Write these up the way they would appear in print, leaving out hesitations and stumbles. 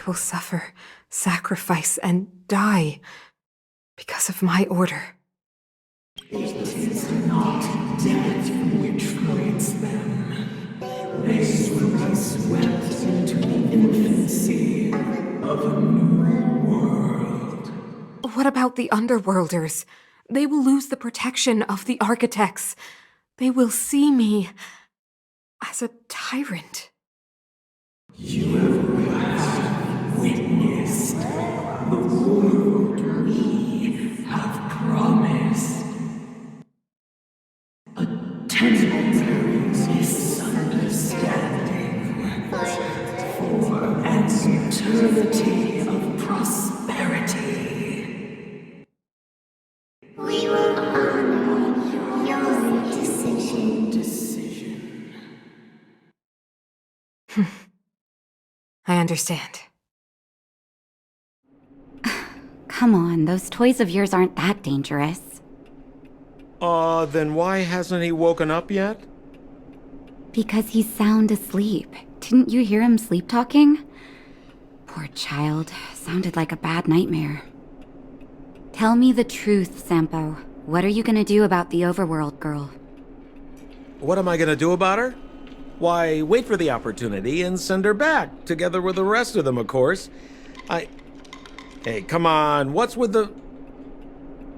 They will suffer, sacrifice, and die because of my order. It is not death which waits them. They will be swept into the infancy of a new world. What about the underworlders? They will lose the protection of the architects. They will see me as a tyrant. You have witnessed the world we have promised. A temporary misunderstanding for an eternity of prosperity. We will honor your decision. I understand. Come on, those toys of yours aren't that dangerous. Then why hasn't he woken up yet? Because he's sound asleep. Didn't you hear him sleep talking? Poor child. Sounded like a bad nightmare. Tell me the truth, Sampo. What are you gonna do about the overworld girl? What am I gonna do about her? Why, wait for the opportunity and send her back, together with the rest of them, of course. Hey, come on, what's with the...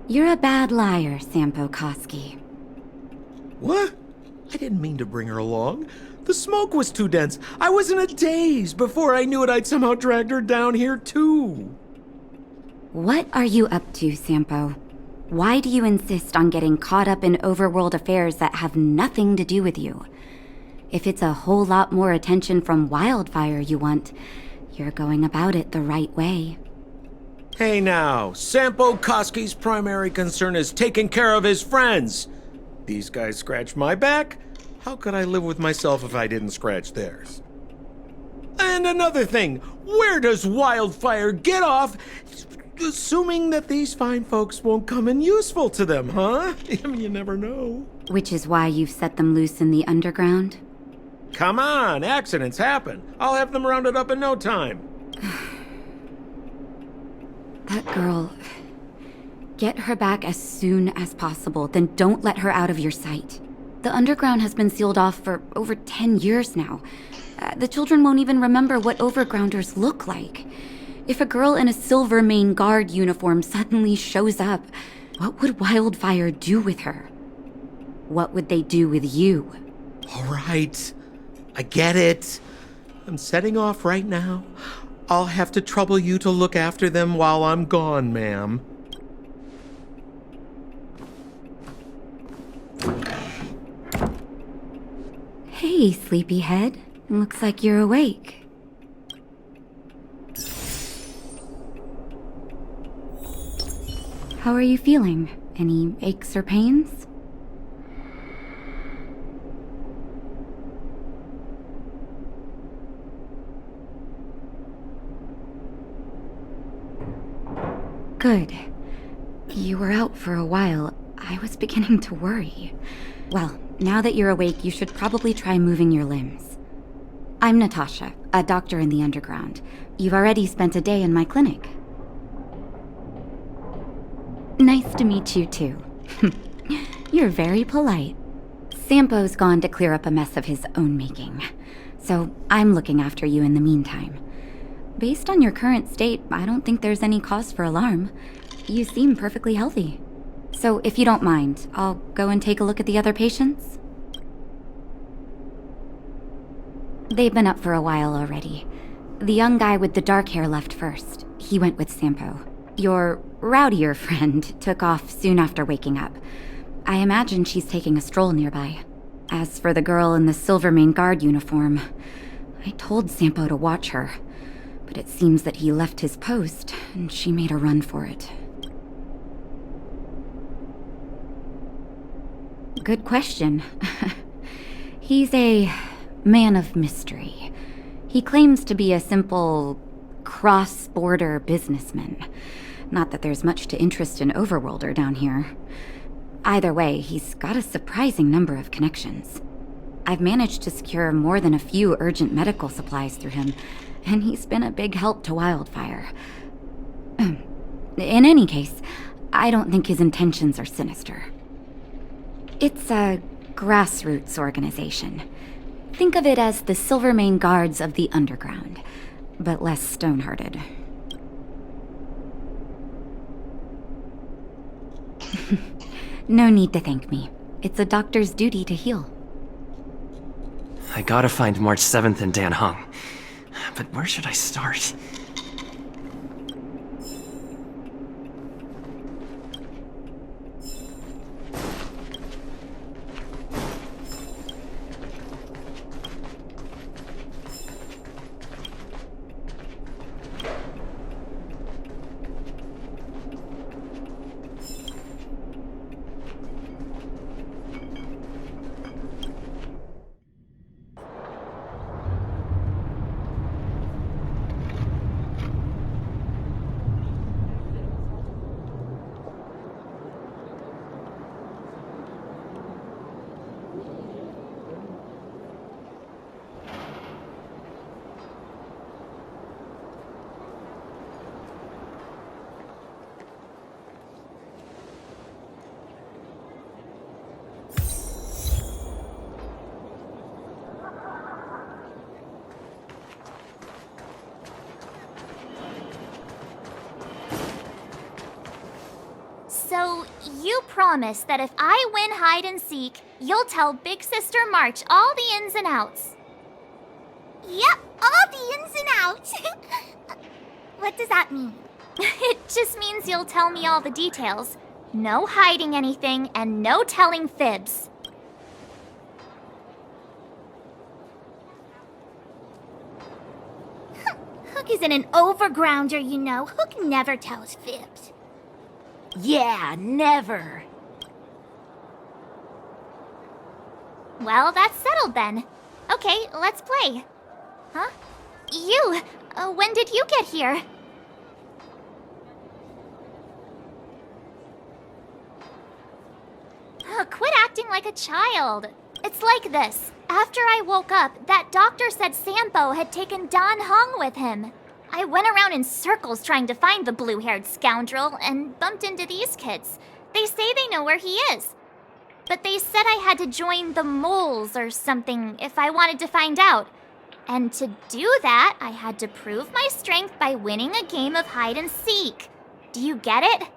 You're a bad liar, Sampo Koski. What? I didn't mean to bring her along. The smoke was too dense. I was in a daze. Before I knew it, I'd somehow dragged her down here, too. What are you up to, Sampo? Why do you insist on getting caught up in overworld affairs that have nothing to do with you? If it's a whole lot more attention from Wildfire you want, you're going about it the right way. Hey now, Sampo Koski's primary concern is taking care of his friends. These guys scratched my back. How could I live with myself if I didn't scratch theirs? And another thing, where does Wildfire get off assuming that these fine folks won't come in useful to them, huh? I mean, you never know. Which is why you've set them loose in the underground? Come on, accidents happen. I'll have them rounded up in no time. That girl... Get her back as soon as possible, then don't let her out of your sight. The underground has been sealed off for over 10 years now. The children won't even remember what overgrounders look like. If a girl in a Silvermane Guard uniform suddenly shows up, what would Wildfire do with her? What would they do with you? All right, I get it. I'm setting off right now. I'll have to trouble you to look after them while I'm gone, ma'am. Hey, sleepyhead. Looks like you're awake. How are you feeling? Any aches or pains? Good. You were out for a while. I was beginning to worry. Well, now that you're awake, you should probably try moving your limbs. I'm Natasha, a doctor in the underground. You've already spent a day in my clinic. Nice to meet you, too. You're very polite. Sampo's gone to clear up a mess of his own making, so I'm looking after you in the meantime. Based on your current state, I don't think there's any cause for alarm. You seem perfectly healthy. So if you don't mind, I'll go and take a look at the other patients. They've been up for a while already. The young guy with the dark hair left first. He went with Sampo. Your rowdier friend took off soon after waking up. I imagine she's taking a stroll nearby. As for the girl in the Silvermane Guard uniform, I told Sampo to watch her, but it seems that he left his post and she made a run for it. Good question. He's a man of mystery. He claims to be a simple cross-border businessman. Not that there's much to interest an overworlder down here. Either way, he's got a surprising number of connections. I've managed to secure more than a few urgent medical supplies through him, and he's been a big help to Wildfire. In any case, I don't think his intentions are sinister. It's a grassroots organization. Think of it as the Silvermane Guards of the Underground, but less stone-hearted. No need to thank me. It's a doctor's duty to heal. I gotta find March 7th and Dan Hung. But where should I start? So, you promise that if I win hide and seek, you'll tell Big Sister March all the ins and outs. Yep, all the ins and outs. What does that mean? It just means you'll tell me all the details. No hiding anything and no telling fibs. Hook isn't an overgrounder, you know. Hook never tells fibs. Yeah, never. Well, that's settled then. Okay, let's play. Huh? You! When did you get here? Quit acting like a child. It's like this. After I woke up, that doctor said Sampo had taken Dan Hung with him. I went around in circles trying to find the blue-haired scoundrel and bumped into these kids. They say they know where he is. But they said I had to join the moles or something if I wanted to find out. And to do that, I had to prove my strength by winning a game of hide and seek. Do you get it?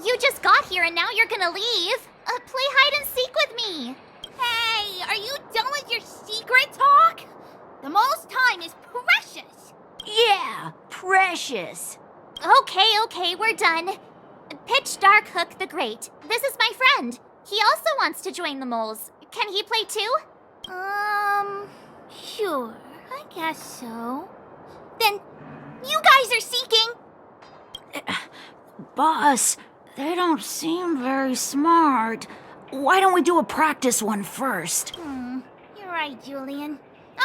You just got here and now you're gonna leave. Play hide and seek with me. Hey, are you done with your secret talk? The most time is precious. Yeah, precious. Okay, we're done. Pitch Dark Hook the Great. This is my friend. He also wants to join the moles. Can he play too? Sure, I guess so. Then, you guys are seeking. Boss, they don't seem very smart. Why don't we do a practice one first? You're right, Julian.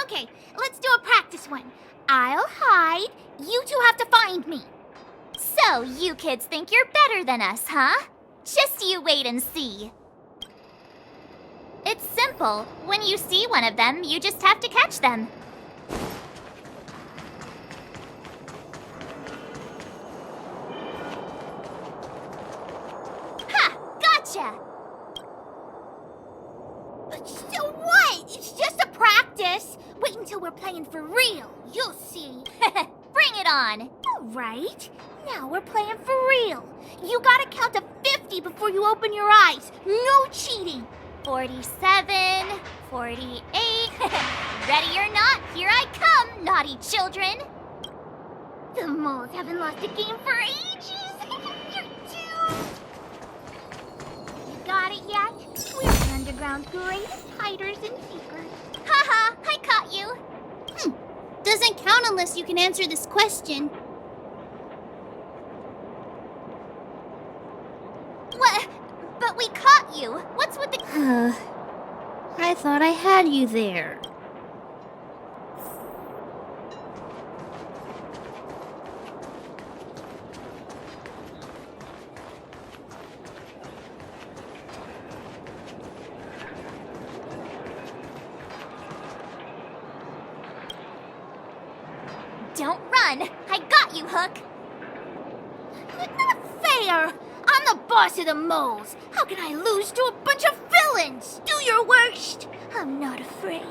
Okay, let's do a practice one. I'll hide. You two have to find me. So, you kids think you're better than us, huh? Just you wait and see. It's simple. When you see one of them, you just have to catch them. Ha! Gotcha! So what? It's just a practice. Wait until we're playing for real. You'll see. Bring it on! All right. Now we're playing for real. You gotta count to 50 before you open your eyes. No cheating. 47, 48. Ready or not, here I come, naughty children. The moles haven't lost a game for ages. You're doomed. You got it yet? We're the underground's greatest hiders and seekers. Haha, I caught you. Doesn't count unless you can answer this question. What? But we caught you. What's with the... I thought I had you there. Don't run! I got you, Hook! Not fair! I'm the boss of the moles. How can I lose to a bunch of villains? Do your worst. I'm not afraid.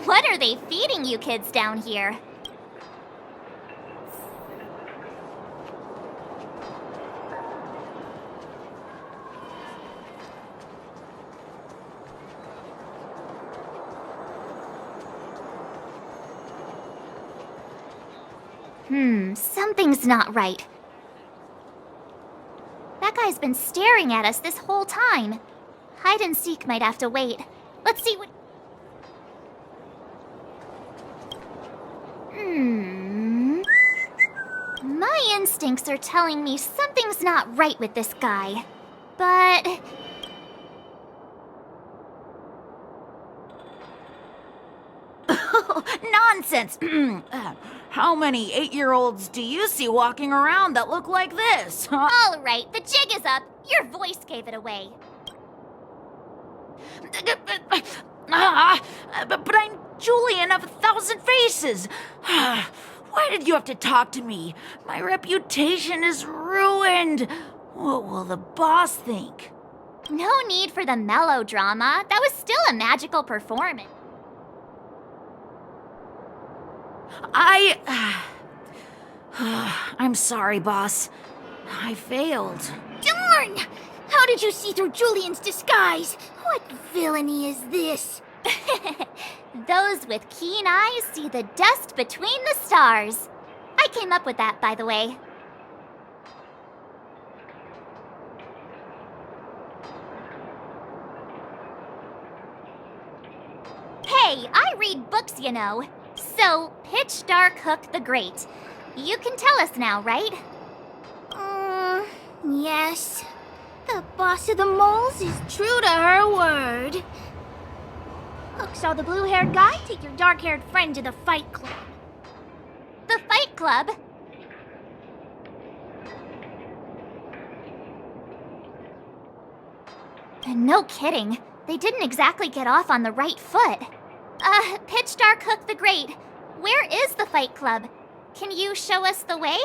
What are they feeding you kids down here? Something's not right. That guy's been staring at us this whole time. Hide and seek might have to wait. Let's see what... My instincts are telling me something's not right with this guy. But... Nonsense! How many 8-year-olds do you see walking around that look like this? Huh? All right, the jig is up. Your voice gave it away. But I'm Julian of 1,000 Faces. Why did you have to talk to me? My reputation is ruined. What will the boss think? No need for the melodrama. That was still a magical performance. I'm sorry, boss. I failed. Darn! How did you see through Julian's disguise? What villainy is this? Those with keen eyes see the dust between the stars. I came up with that, by the way. Hey, I read books, you know. So, Pitch Dark Hook the Great. You can tell us now, right? Yes. The boss of the moles is true to her word. Hook saw the blue-haired guy take your dark-haired friend to the fight club. The Fight Club? No kidding. They didn't exactly get off on the right foot. Pitch Dark Hook the Great, where is the Fight Club? Can you show us the way?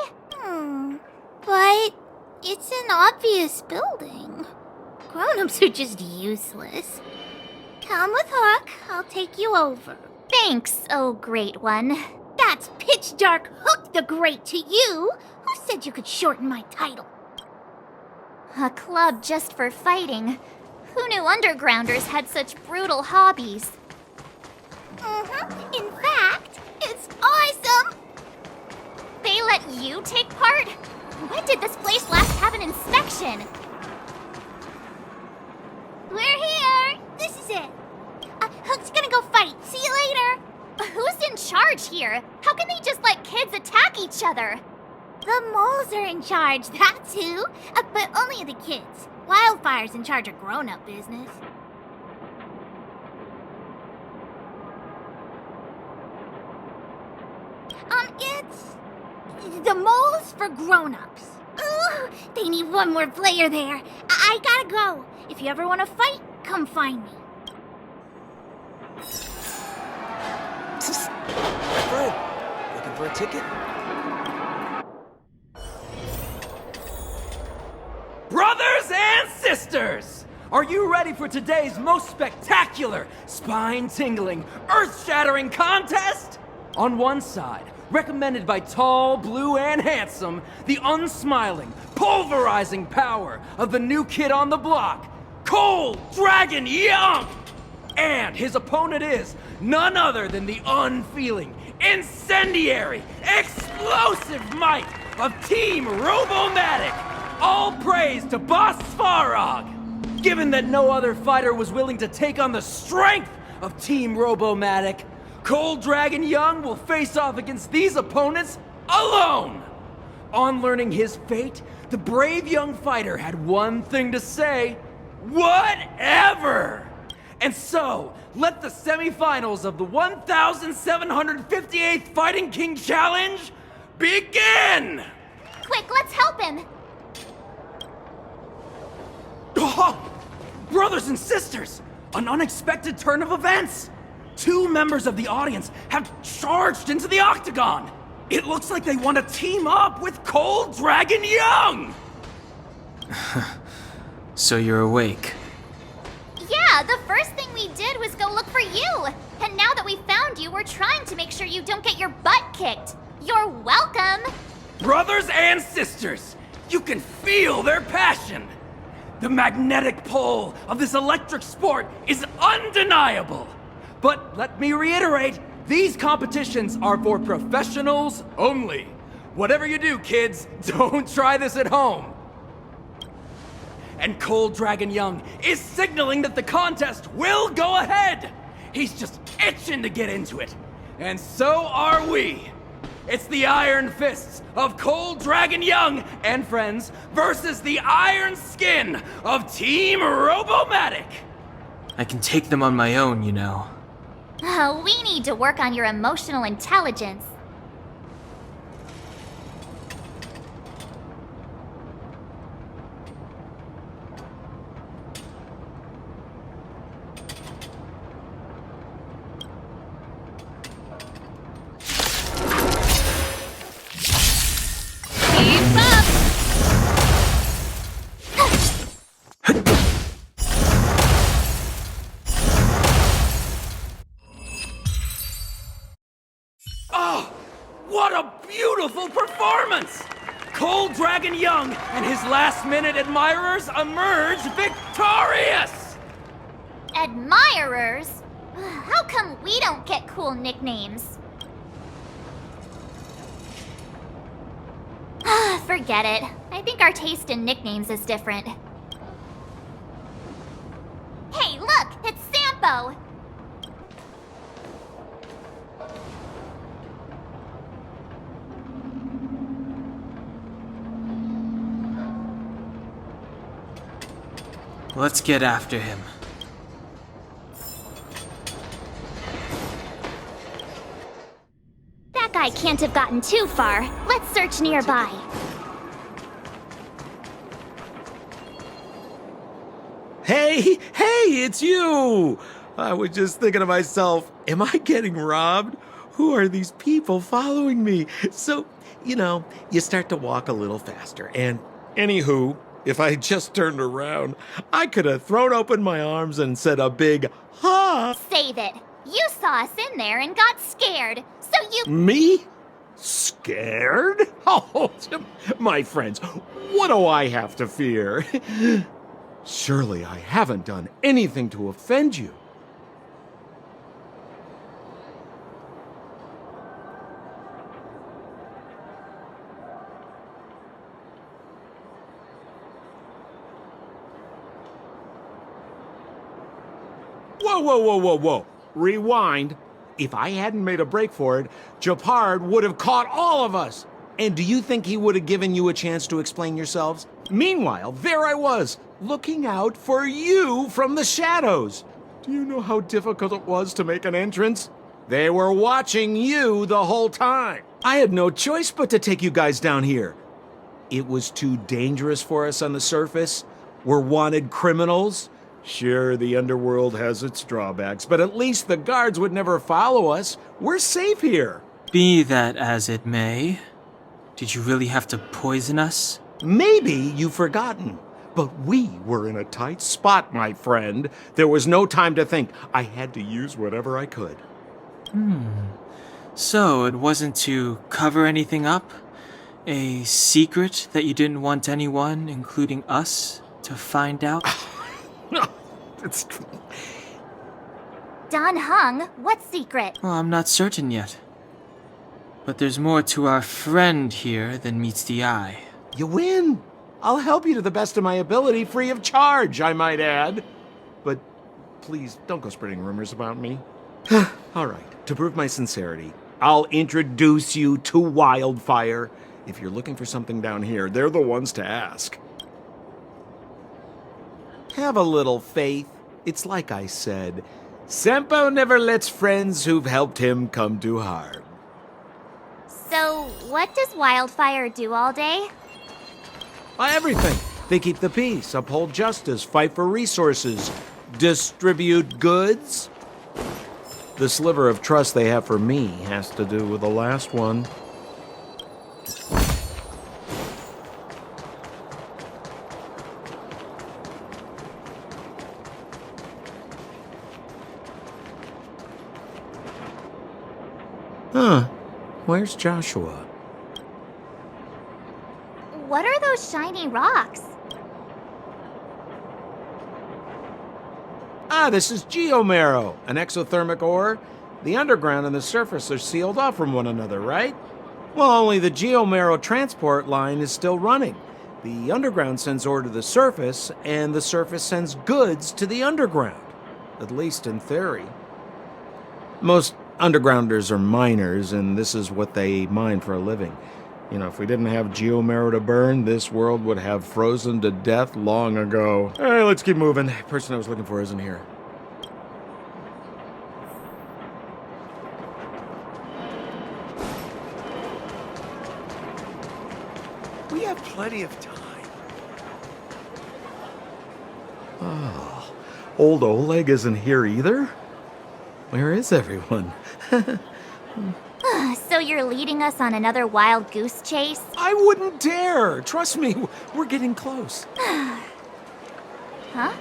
But it's an obvious building. Grown-ups are just useless. Come with Hook, I'll take you over. Thanks, oh great one. That's Pitch Dark Hook the Great to you. Who said you could shorten my title? A club just for fighting. Who knew undergrounders had such brutal hobbies? In fact, it's awesome! They let you take part? When did this place last have an inspection? We're here! This is it. Hook's gonna go fight. See you later! Who's in charge here? How can they just let kids attack each other? The moles are in charge, that's who. But only the kids. Wildfire's in charge of grown-up business. It's the moles for grown-ups. Ooh, they need one more player there. I gotta go. If you ever want to fight, come find me. Fred, looking for a ticket? Brothers and sisters! Are you ready for today's most spectacular, spine-tingling, earth-shattering contest? On one side, recommended by tall, blue, and handsome, the unsmiling, pulverizing power of the new kid on the block, Cold Dragon Young! And his opponent is none other than the unfeeling, incendiary, explosive might of Team Robomatic! All praise to Boss Svarog! Given that no other fighter was willing to take on the strength of Team Robomatic, Cold Dragon Young will face off against these opponents alone! On learning his fate, the brave young fighter had one thing to say: whatever! And so, let the semifinals of the 1758th Fighting King Challenge begin! Quick, let's help him! Oh, brothers and sisters, an unexpected turn of events! 2 members of the audience have charged into the octagon! It looks like they want to team up with Cold Dragon Young! So you're awake. Yeah, the first thing we did was go look for you. And now that we found you, we're trying to make sure you don't get your butt kicked. You're welcome. Brothers and sisters, you can feel their passion. The magnetic pull of this electric sport is undeniable. But let me reiterate, these competitions are for professionals only. Whatever you do, kids, don't try this at home. And Cold Dragon Young is signaling that the contest will go ahead. He's just itching to get into it. And so are we. It's the Iron Fists of Cold Dragon Young and friends versus the Iron Skin of Team Robomatic. I can take them on my own, you know. We need to work on your emotional intelligence. Keep up! Oh, what a beautiful performance! Cold Dragon Young and his last-minute admirers emerge victorious! Admirers? How come we don't get cool nicknames? Forget it. I think our taste in nicknames is different. Hey, look! It's Sampo! Let's get after him. That guy can't have gotten too far. Let's search nearby. Hey, it's you! I was just thinking to myself, am I getting robbed? Who are these people following me? So, you start to walk a little faster. And anywho, if I just turned around, I could have thrown open my arms and said a big, ha! Save it. You saw us in there and got scared, so you— Me? Scared? Oh, my friends, what do I have to fear? Surely I haven't done anything to offend you. Whoa. Rewind. If I hadn't made a break for it, Japard would have caught all of us. And do you think he would have given you a chance to explain yourselves? Meanwhile, there I was, looking out for you from the shadows. Do you know how difficult it was to make an entrance? They were watching you the whole time. I had no choice but to take you guys down here. It was too dangerous for us on the surface. We're wanted criminals. Sure, the underworld has its drawbacks, but at least the guards would never follow us. We're safe here. Be that as it may, did you really have to poison us? Maybe you've forgotten, but we were in a tight spot, my friend. There was no time to think. I had to use whatever I could. So it wasn't to cover anything up? A secret that you didn't want anyone, including us, to find out? No, it's... Don Hung, what secret? Well, I'm not certain yet. But there's more to our friend here than meets the eye. You win. I'll help you to the best of my ability, free of charge, I might add. But please, don't go spreading rumors about me. All right, to prove my sincerity, I'll introduce you to Wildfire. If you're looking for something down here, they're the ones to ask. Have a little faith. It's like I said, Sampo never lets friends who've helped him come too hard. So, what does Wildfire do all day? Everything. They keep the peace, uphold justice, fight for resources, distribute goods. The sliver of trust they have for me has to do with the last one. Where's Joshua? What are those shiny rocks? Ah, this is geomarrow, an exothermic ore. The underground and the surface are sealed off from one another, right? Well, only the geomarrow transport line is still running. The underground sends ore to the surface, and the surface sends goods to the underground. At least in theory. Most undergrounders are miners, and this is what they mine for a living. You know, if we didn't have geomarrow to burn, this world would have frozen to death long ago. All right, let's keep moving. The person I was looking for isn't here. We have plenty of time. Oh, old Oleg isn't here either? Where is everyone? So you're leading us on another wild goose chase? I wouldn't dare! Trust me, we're getting close. Huh?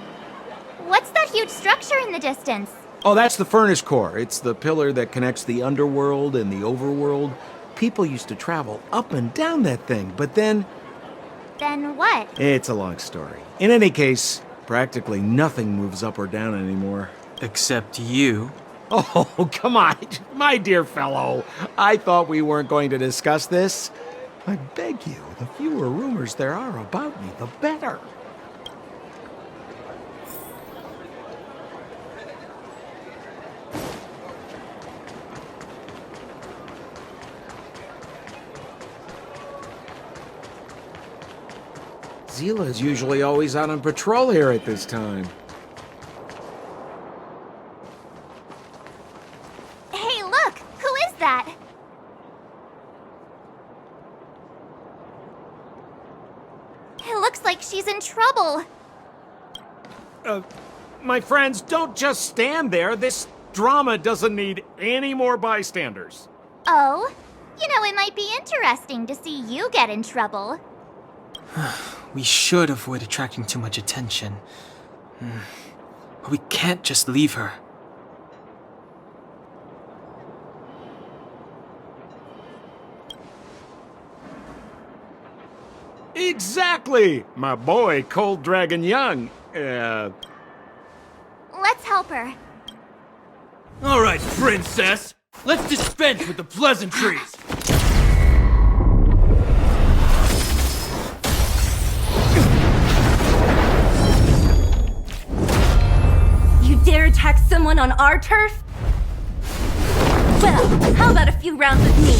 What's that huge structure in the distance? Oh, that's the furnace core. It's the pillar that connects the underworld and the overworld. People used to travel up and down that thing, but then... Then what? It's a long story. In any case, practically nothing moves up or down anymore. Except you. Oh, come on, my dear fellow. I thought we weren't going to discuss this. I beg you, the fewer rumors there are about me, the better. Zila's usually always out on patrol here at this time. Hey, look! Who is that? It looks like she's in trouble. My friends, don't just stand there. This drama doesn't need any more bystanders. Oh? You know, it might be interesting to see you get in trouble. We should avoid attracting too much attention. But we can't just leave her. Exactly! My boy, Cold Dragon Young. Let's help her. All right, princess. Let's dispense with the pleasantries. You dare attack someone on our turf? Well, how about a few rounds with me?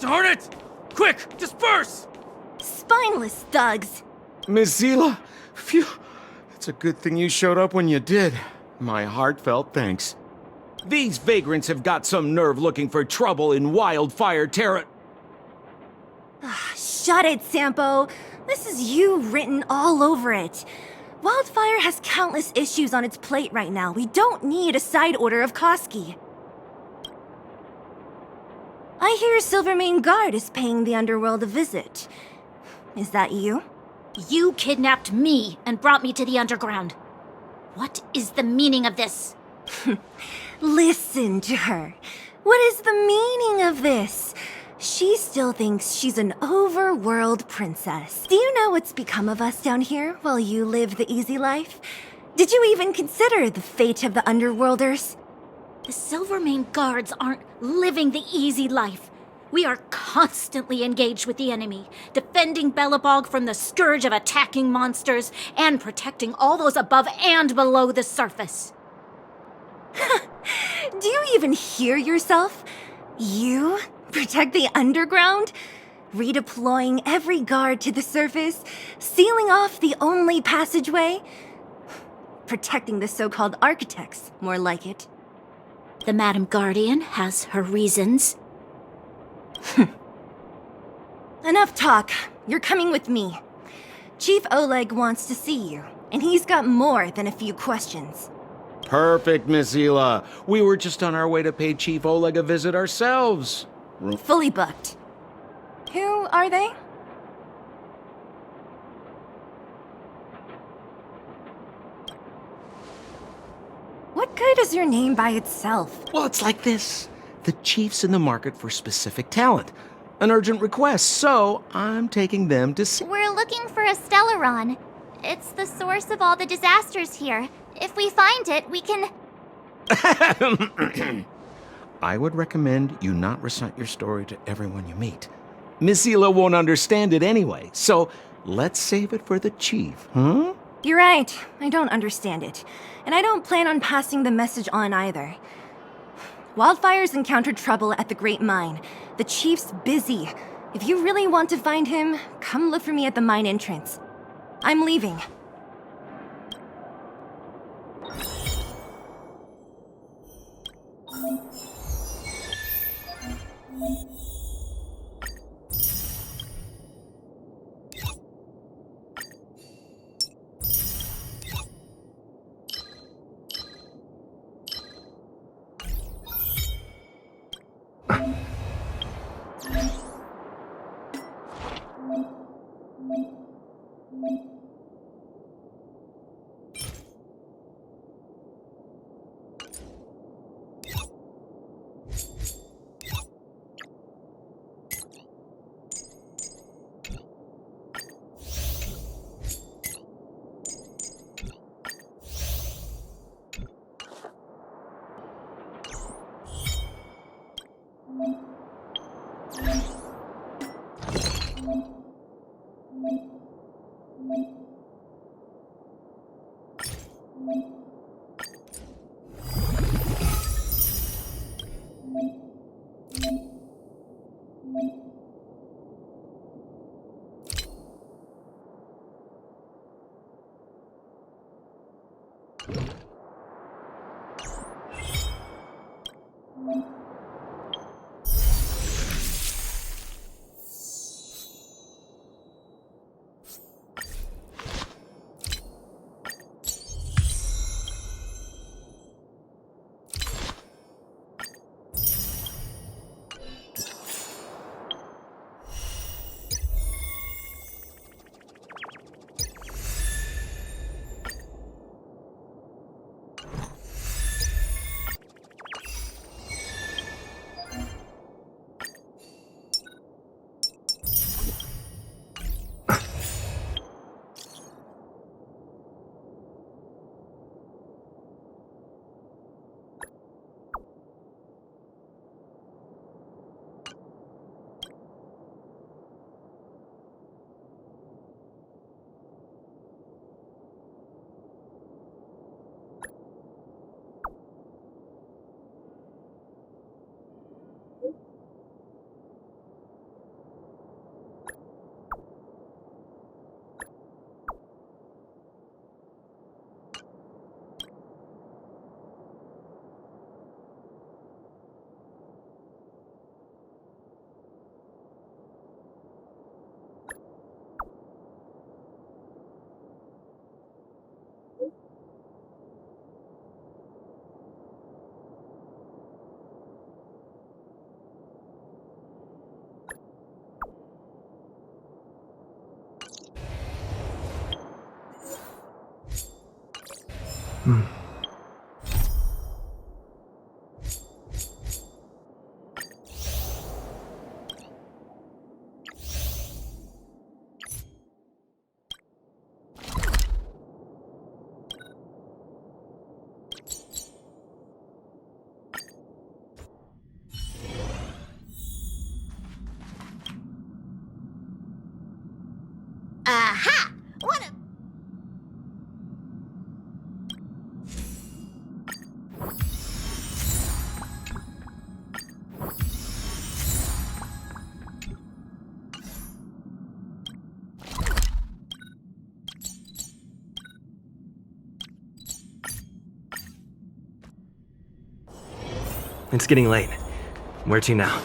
Darn it! Quick, disperse! Spineless thugs. Miss Zila, phew. It's a good thing you showed up when you did. My heartfelt thanks. These vagrants have got some nerve looking for trouble in Wildfire Terra. Shut it, Sampo. This is you written all over it. Wildfire has countless issues on its plate right now. We don't need a side order of Koski. I hear Silvermane Guard is paying the underworld a visit. Is that you? You kidnapped me and brought me to the underground. What is the meaning of this? Listen to her. What is the meaning of this? She still thinks she's an overworld princess. Do you know what's become of us down here while you live the easy life? Did you even consider the fate of the underworlders? The Silvermane Guards aren't living the easy life. We are constantly engaged with the enemy, defending Belobog from the scourge of attacking monsters and protecting all those above and below the surface. Do you even hear yourself? You protect the underground? Redeploying every guard to the surface? Sealing off the only passageway? Protecting the so-called architects, more like it. The Madam Guardian has her reasons. Enough talk. You're coming with me. Chief Oleg wants to see you, and he's got more than a few questions. Perfect, Miss Zila. We were just on our way to pay Chief Oleg a visit ourselves. Fully booked. Who are they? What good is your name by itself? Well, it's like this. The chief's in the market for specific talent. An urgent request, so I'm taking them to see. We're looking for a Stellaron. It's the source of all the disasters here. If we find it, we can... I would recommend you not recite your story to everyone you meet. Miss Hila won't understand it anyway, so let's save it for the chief, huh? You're right. I don't understand it. And I don't plan on passing the message on either. Wildfire's encountered trouble at the Great Mine. The chief's busy. If you really want to find him, come look for me at the mine entrance. I'm leaving. Aha! What a... It's getting late. Where to now?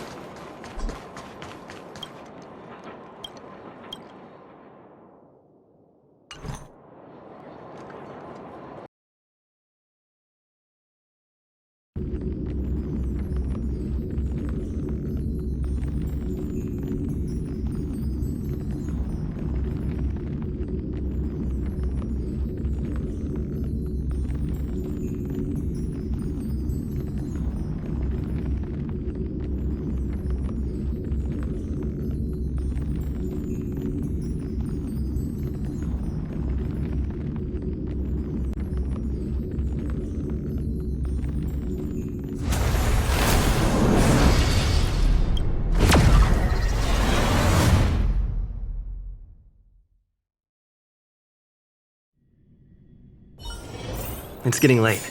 It's getting late.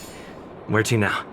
Where to now?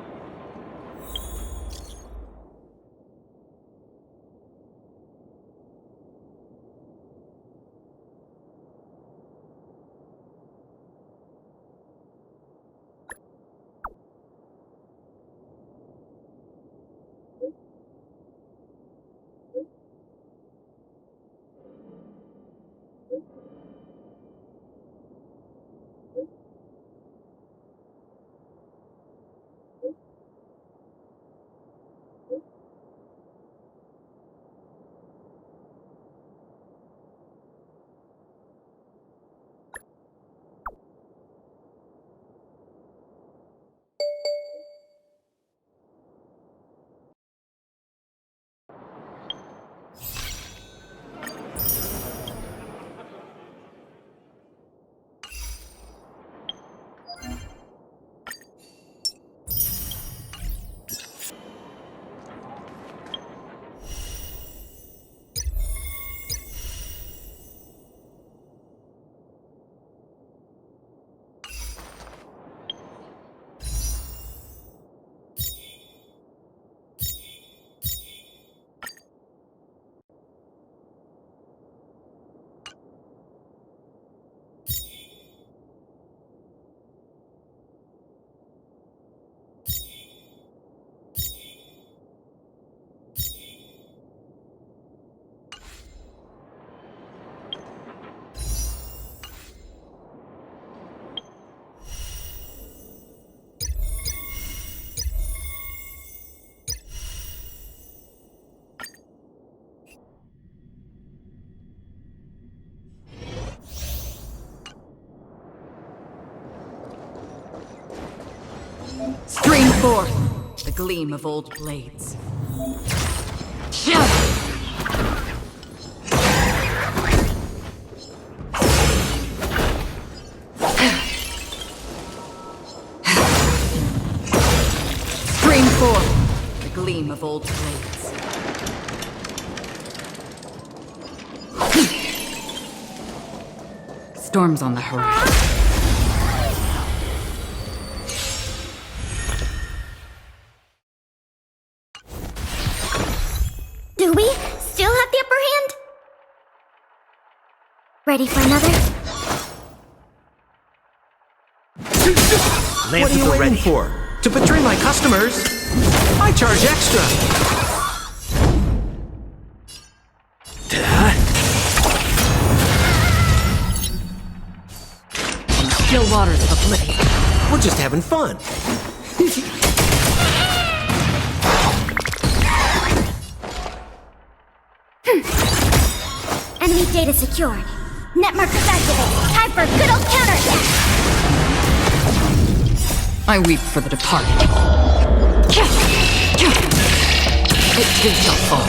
Stream forth the gleam of old blades. Stream forth the gleam of old blades. Storms on the horizon. Do we still have the upper hand? Ready for another? What are you waiting for? To betray my customers? I charge extra. Still waters of oblivion. We're just having fun. Enemy data secured. Net markers activated. Time for a good old counterattack. I weep for the departed. It too shall fall.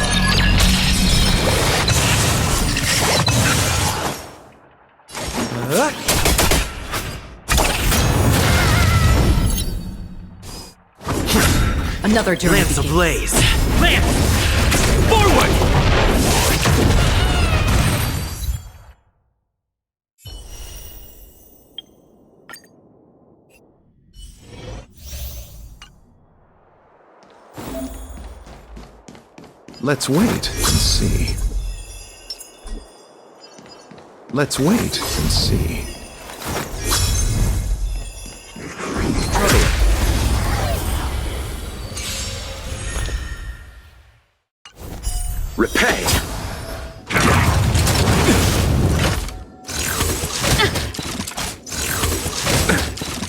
Another journey. Lance ablaze. Lance! Forward! Let's wait and see. Let's wait and see. Repay!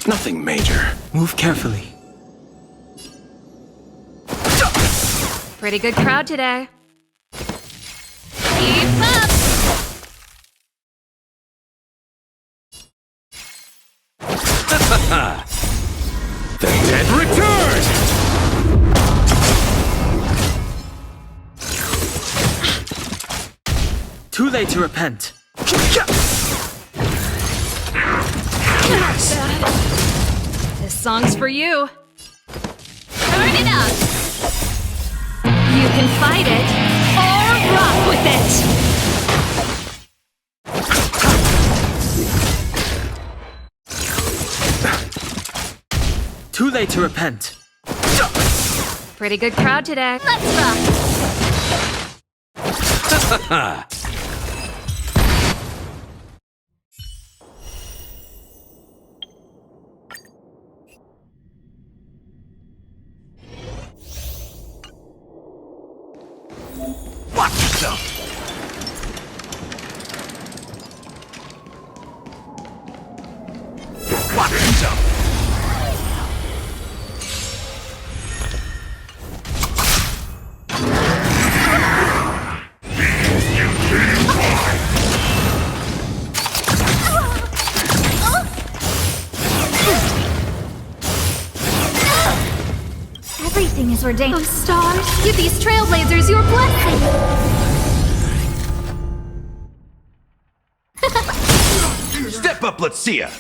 Nothing major. Move carefully. Pretty good crowd today. Keep up! The dead return! Too late to repent. This song's for you. Turn it up! You can fight it, or rock with it! late to repent. Pretty good crowd today. Let's rock! Watch yourself! Watch yourself! Everything is ordained. Oh, stars, give these trailblazers your blessing! Step up, let's see ya!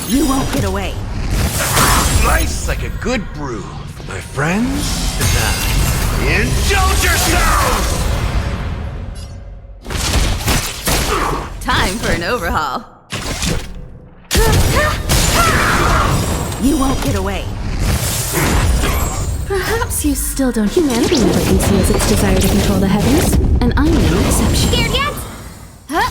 You won't get away. Nice like a good brew. My friends, indulge yourselves! Time for an overhaul. You won't get away. Perhaps you still don't. Humanity never conceals its desire to control the heavens, and I'm no exception. Scared yet? Huh?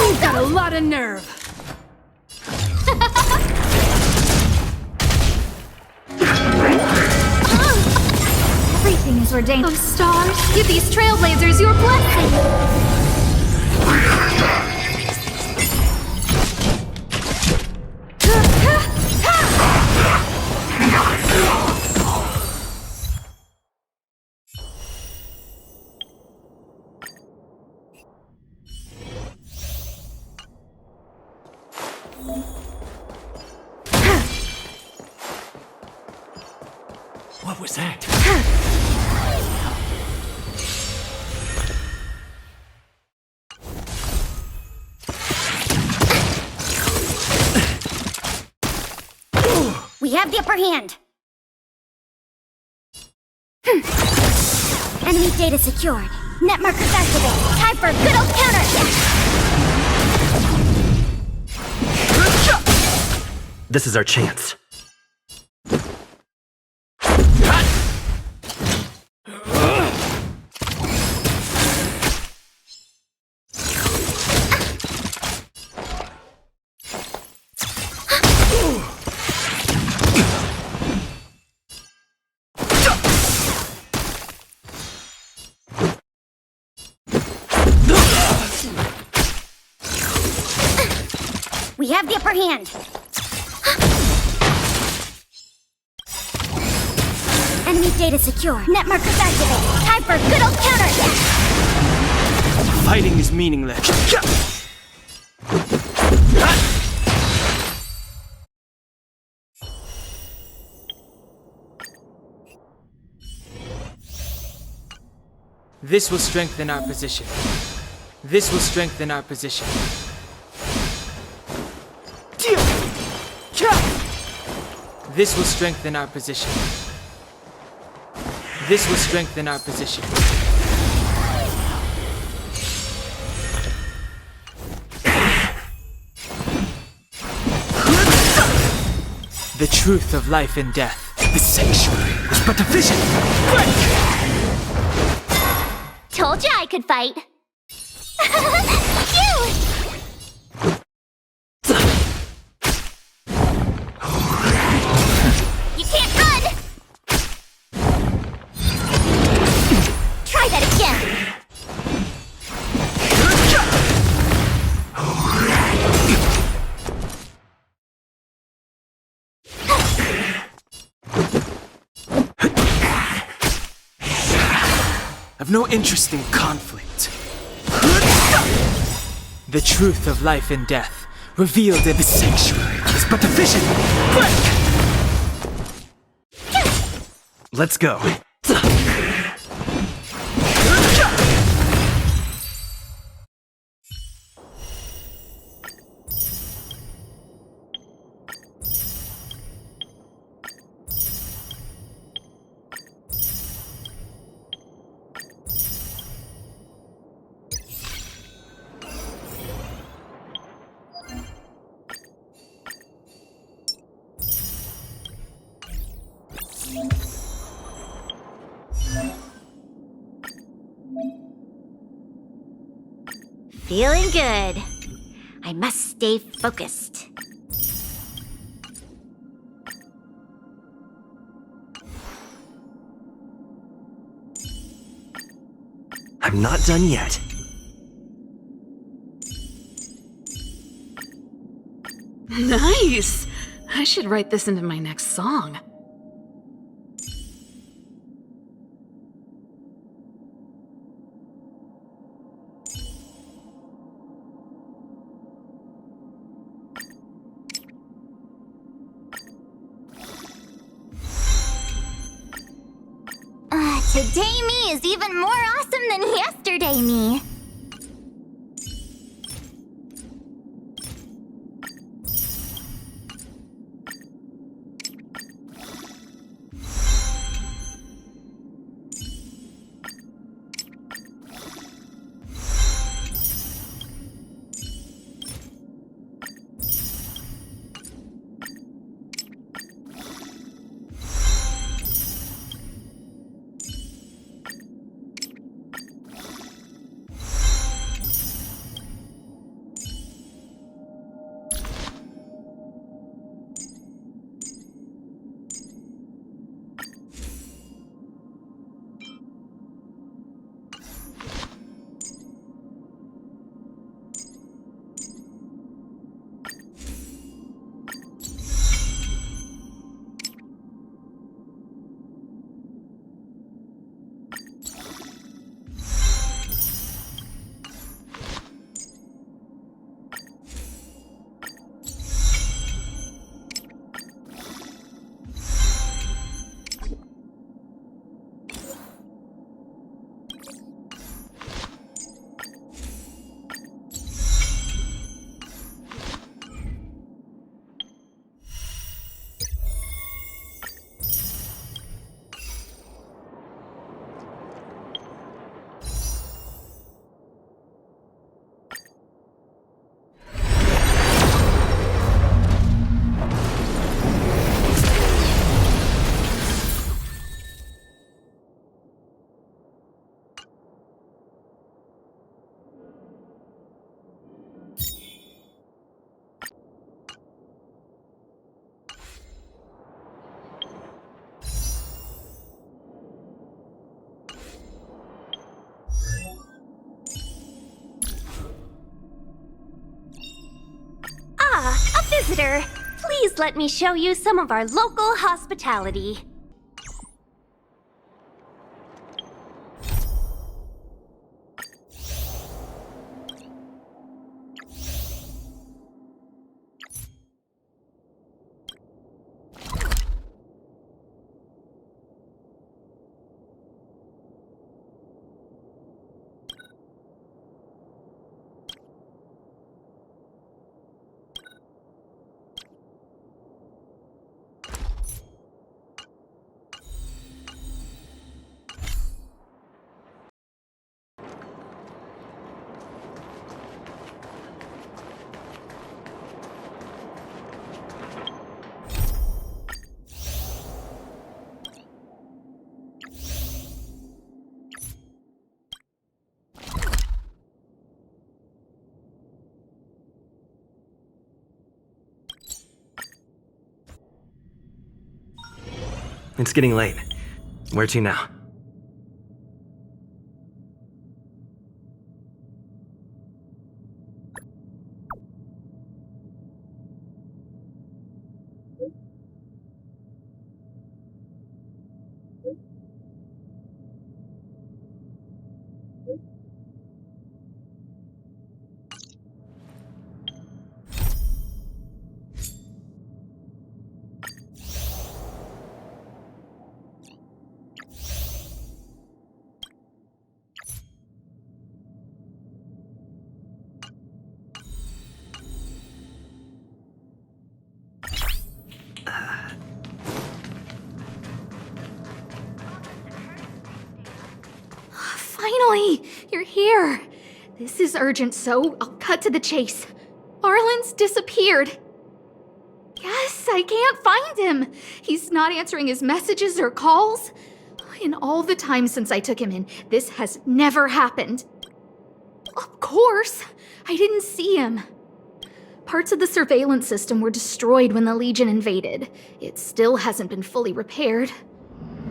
You've got a lot of nerve. Everything is ordained. Oh, stars, give these trailblazers your blessing! What was that? We have the upper hand. Enemy data secured. Net markers activated. Time for a good old counterattack. This is our chance. We have the upper hand. Enemy data secure. Net markers activated. Time for a good old counterattack. Fighting is meaningless. This will strengthen our position. This will strengthen our position. This will strengthen our position. This will strengthen our position. The truth of life and death. The sanctuary is but a vision. Quick! Told you I could fight. You can't run! Try that again! I've no interest in conflict. The truth of life and death, revealed in the sanctuary, is but a vision. Quick! Let's go. Feeling good. I must stay focused. I'm not done yet. Nice! I should write this into my next song. Today me is even more awesome than yesterday me. A visitor. Please let me show you some of our local hospitality. It's getting late. Where to now? Finally! You're here! This is urgent, so I'll cut to the chase. Arlen's disappeared. Yes? I can't find him. He's not answering his messages or calls. In all the time since I took him in, this has never happened. Of course, I didn't see him. Parts of the surveillance system were destroyed when the Legion invaded. It still hasn't been fully repaired.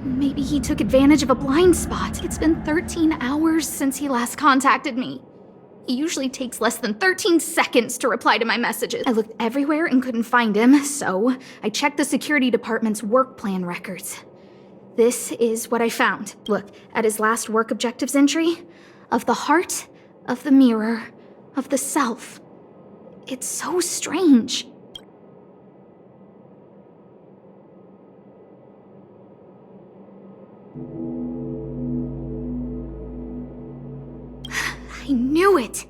Maybe he took advantage of a blind spot. It's been 13 hours since he last contacted me. He usually takes less than 13 seconds to reply to my messages. I looked everywhere and couldn't find him, so I checked the security department's work plan records. This is what I found. Look, at his last work objectives entry, of the heart, of the mirror, of the self. It's so strange. I knew it!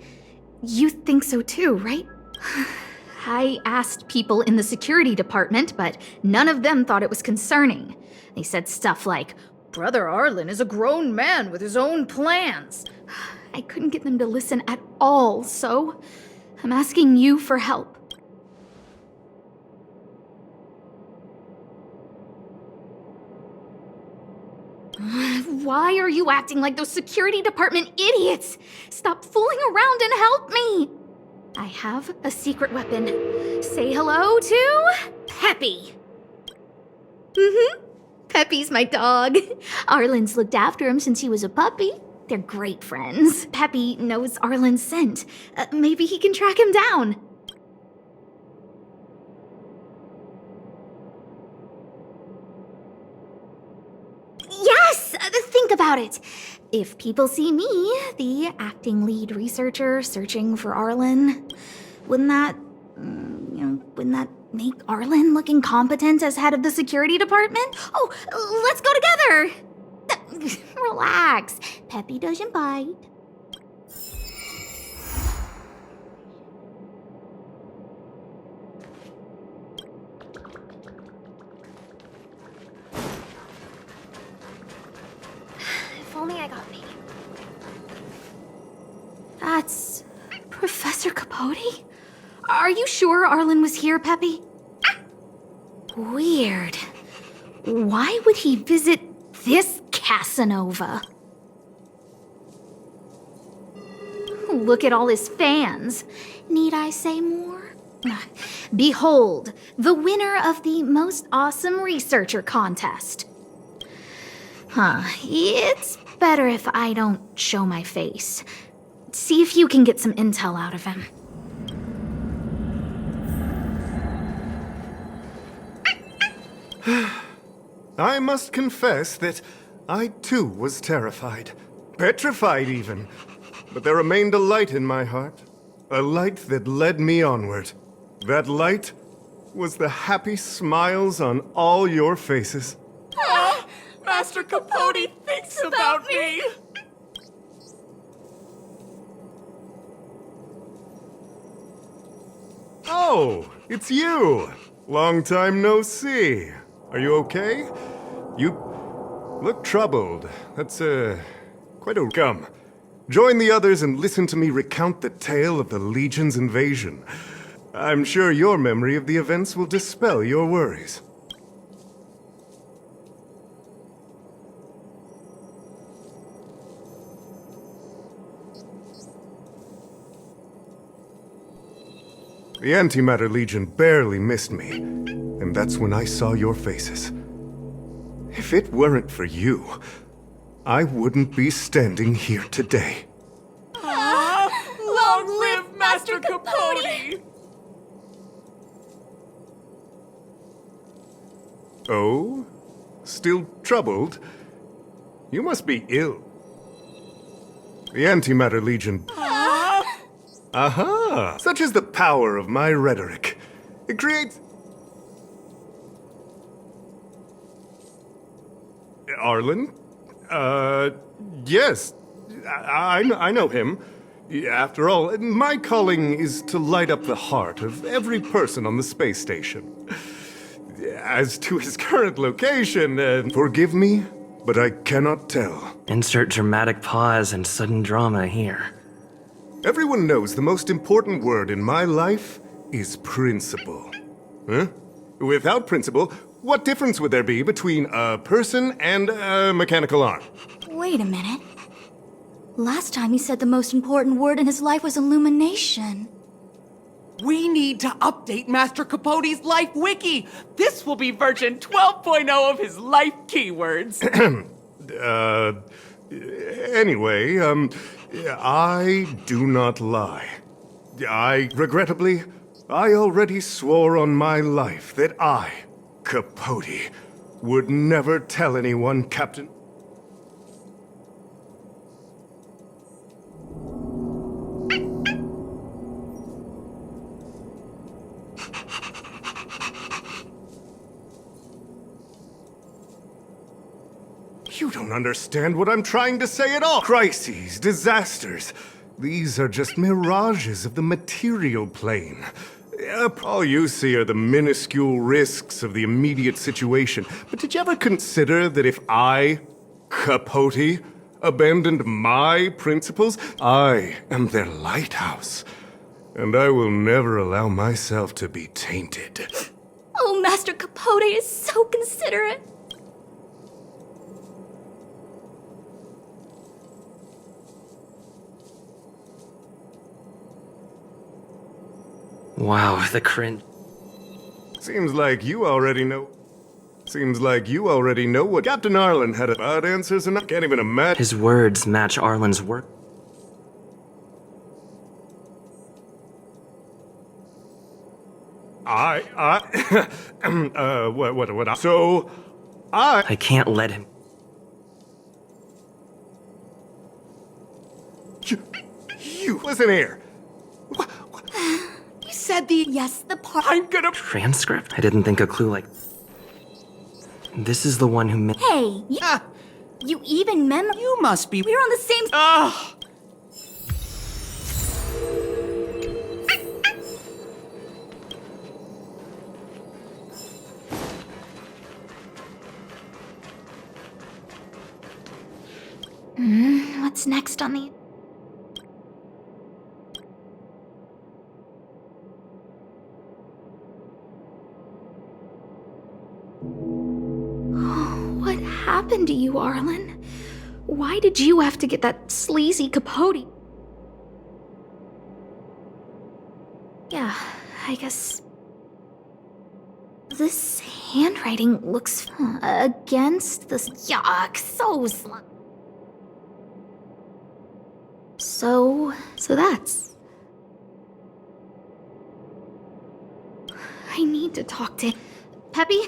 You think so too, right? I asked people in the security department, but none of them thought it was concerning. They said stuff like, "Brother Arlen is a grown man with his own plans." I couldn't get them to listen at all, so I'm asking you for help. Why are you acting like those security department idiots? Stop fooling around and help me! I have a secret weapon. Say hello to Peppy. Peppy's my dog. Arlen's looked after him since he was a puppy. They're great friends. Peppy knows Arlen's scent. Maybe he can track him down. Yes! Think about it. If people see me, the acting lead researcher searching for Arlen, wouldn't that make Arlen look incompetent as head of the security department? Oh, let's go together! Relax. Peppy doesn't bite. If only I got paid. That's Professor Capote? Are you sure Arlen was here, Peppy? Weird. Why would he visit this Casanova? Look at all his fans. Need I say more? Behold, the winner of the Most Awesome Researcher contest. It's better if I don't show my face. See if you can get some intel out of him. I must confess that I too was terrified. Petrified even. But there remained a light in my heart. A light that led me onward. That light was the happy smiles on all your faces. Master Capote thinks about me! Oh, it's you! Long time no see. Are you okay? You look troubled. That's, quite a... Come, join the others and listen to me recount the tale of the Legion's invasion. I'm sure your memory of the events will dispel your worries. The Antimatter Legion barely missed me, and that's when I saw your faces. If it weren't for you, I wouldn't be standing here today. Long live Master Capote! Oh? Still troubled? You must be ill. The Antimatter Legion... Aha! Such is the power of my rhetoric. It creates... Arlen? Yes. I know him. After all, my calling is to light up the heart of every person on the space station. As to his current location, forgive me, but I cannot tell. Insert dramatic pause and sudden drama here. Everyone knows the most important word in my life is principle. Huh? Without principle, what difference would there be between a person and a mechanical arm? Wait a minute. Last time he said the most important word in his life was illumination. We need to update Master Capote's life wiki. This will be version 12.0 of his life keywords. Anyway, I do not lie. Regrettably, I already swore on my life that I, Capote, would never tell anyone, Captain. You don't understand what I'm trying to say at all. Crises, disasters. These are just mirages of the material plane. All you see are the minuscule risks of the immediate situation. But did you ever consider that if I, Capote, abandoned my principles, I am their lighthouse? And I will never allow myself to be tainted. Oh, Master Capote is so considerate. Wow, the cringe. Seems like you already know what Captain Arlen had about answers, and I can't even imagine. His words match Arlen's work. I can't let him. You listen here. You said the part. I'm gonna. Transcript? I didn't think a clue like. This is the one who made. Hey, you even You must be. We're on the same. Ugh. What's next on the... What happened to you, Arlen? Why did you have to get that sleazy Capote? Yeah, I guess... This handwriting looks against this. Yuck, so slut. So that's... I need to talk to... Peppy?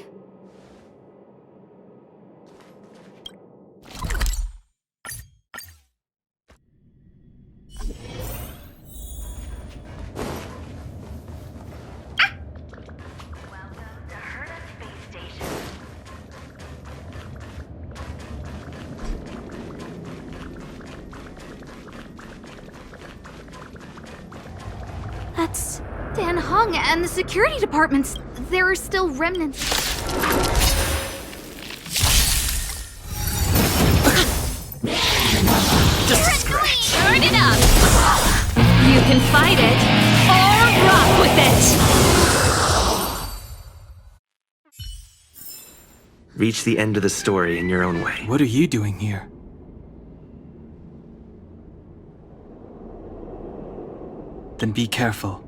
That's Dan Hung and the security departments. There are still remnants. Just a scratch. Turn it up! You can fight it, or rock with it! Reach the end of the story in your own way. What are you doing here? Then be careful.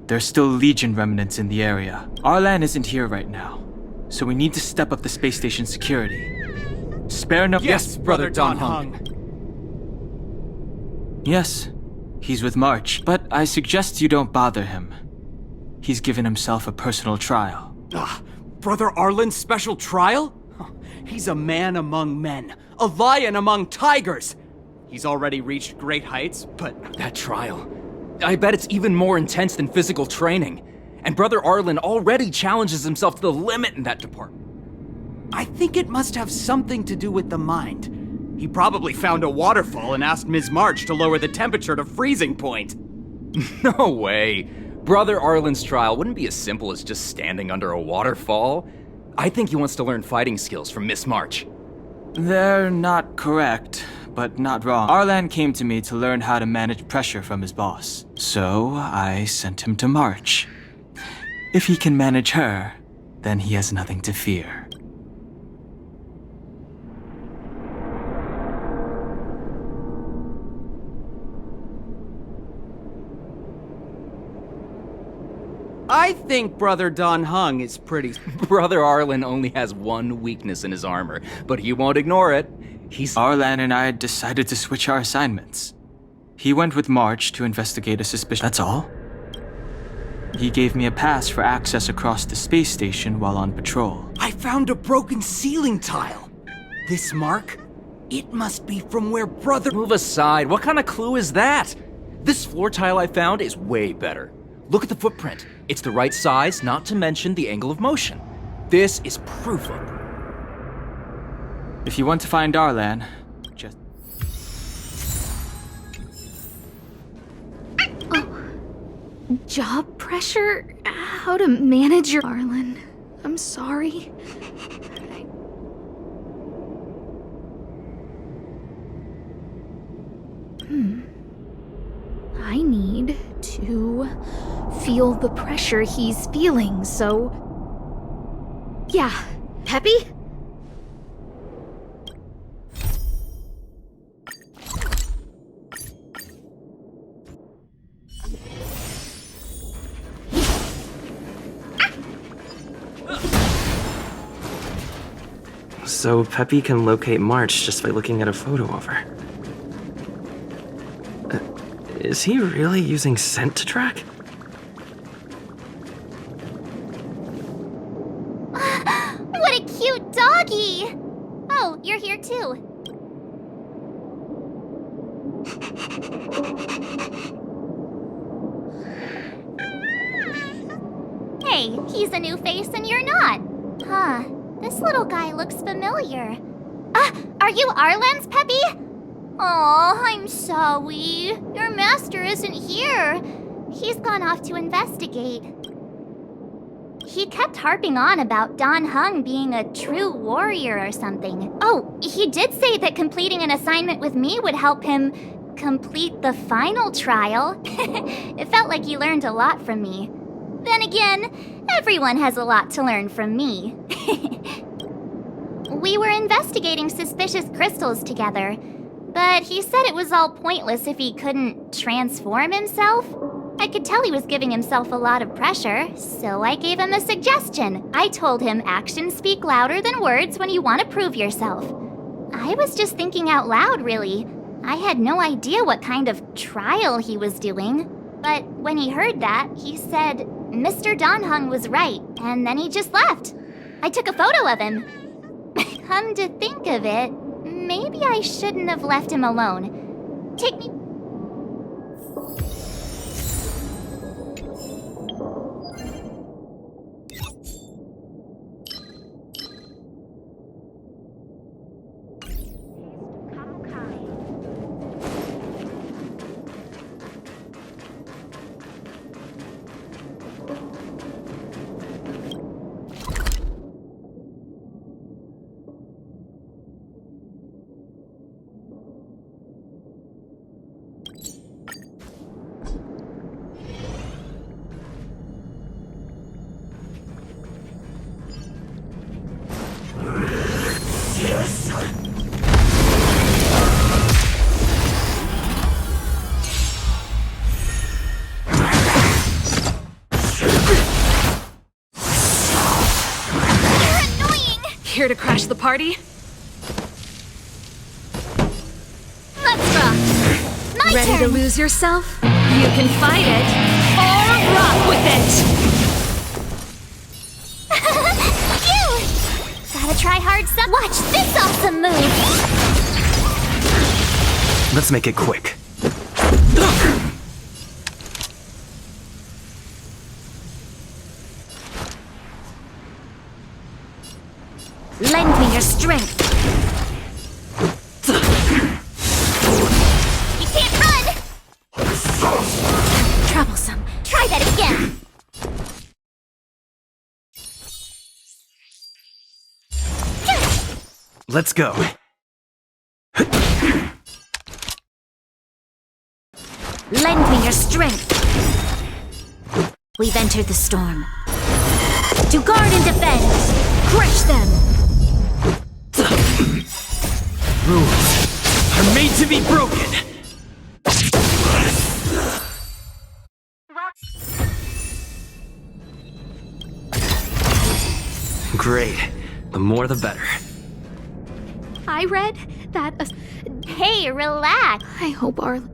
There's still Legion remnants in the area. Arlan isn't here right now, so we need to step up the space station security. Spare no— Yes, Brother Don Hung. Yes, he's with March, but I suggest you don't bother him. He's given himself a personal trial. Brother Arlen's special trial? He's a man among men, a lion among tigers. He's already reached great heights, but that trial... I bet it's even more intense than physical training. And Brother Arlen already challenges himself to the limit in that department. I think it must have something to do with the mind. He probably found a waterfall and asked Ms. March to lower the temperature to freezing point. No way. Brother Arlen's trial wouldn't be as simple as just standing under a waterfall. I think he wants to learn fighting skills from Miss March. They're not correct, but not wrong. Arlan came to me to learn how to manage pressure from his boss. So I sent him to March. If he can manage her, then he has nothing to fear. I think Brother Don Hung is pretty. Brother Arlen only has one weakness in his armor, but he won't ignore it. Arlan and I decided to switch our assignments. He went with March to investigate a suspicion. That's all? He gave me a pass for access across the space station while on patrol. I found a broken ceiling tile. This mark? It must be from where Brother. Move aside. What kind of clue is that? This floor tile I found is way better. Look at the footprint. It's the right size, not to mention the angle of motion. This is proof of. If you want to find Arlan, just... Job pressure? How to manage your... Arlen, I'm sorry. I need to feel the pressure he's feeling, so... Yeah. Peppy? So Peppy can locate March just by looking at a photo of her. Is he really using scent to track? What a cute doggy! Oh, you're here too. Hey, he's a new face and you're not. Huh, this little guy looks familiar. Are you Arlen's Peppy? Aw, I'm sorry. Your master isn't here. He's gone off to investigate. He kept harping on about Don Hung being a true warrior or something. Oh, he did say that completing an assignment with me would help him complete the final trial. It felt like he learned a lot from me. Then again, everyone has a lot to learn from me. We were investigating suspicious crystals together. But he said it was all pointless if he couldn't transform himself. I could tell he was giving himself a lot of pressure, so I gave him a suggestion. I told him actions speak louder than words when you want to prove yourself. I was just thinking out loud, really. I had no idea what kind of trial he was doing. But when he heard that, he said Mr. Don Hung was right, and then he just left. I took a photo of him. Come to think of it, maybe I shouldn't have left him alone. Take me... Here to crash the party? Let's rock! My Ready turn! to lose yourself? You can fight it, or rock with it! Phew! Gotta try hard some. Watch this awesome move! Let's make it quick. Lend me your strength. You can't run! Troublesome. Try that again! Let's go. Lend me your strength. We've entered the storm. To guard and defend! Crush them! Rules are made to be broken. Great. The more the better. I read that Hey, relax. I hope Arlen...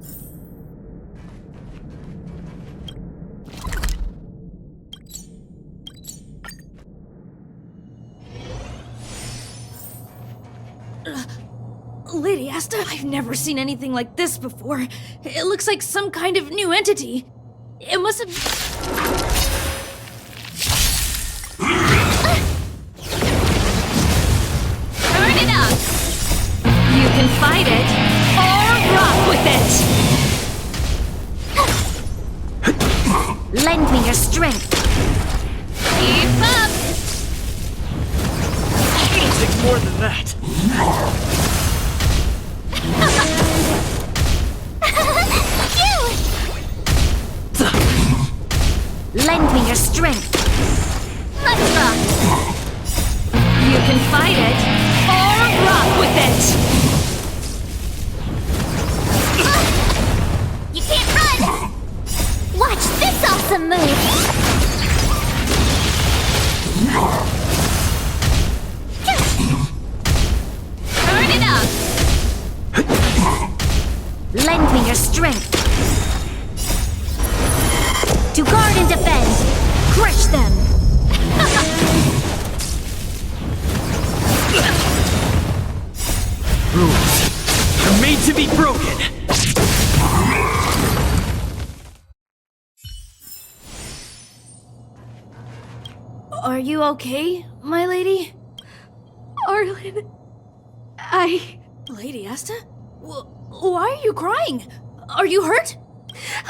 Lady Asta, I've never seen anything like this before. It looks like some kind of new entity. It must have... Turn it up! You can fight it, or rock with it! Lend me your strength. Keep up! Anything more than that. Lend me your strength. Let's rock. You can fight it, or rock with it. You can't run! Watch this awesome move! Turn it up. Lend me your strength. To guard and defend, crush them! Rules are made to be broken. Are you okay, my lady? Arlen... Lady Asta? Why are you crying? Are you hurt?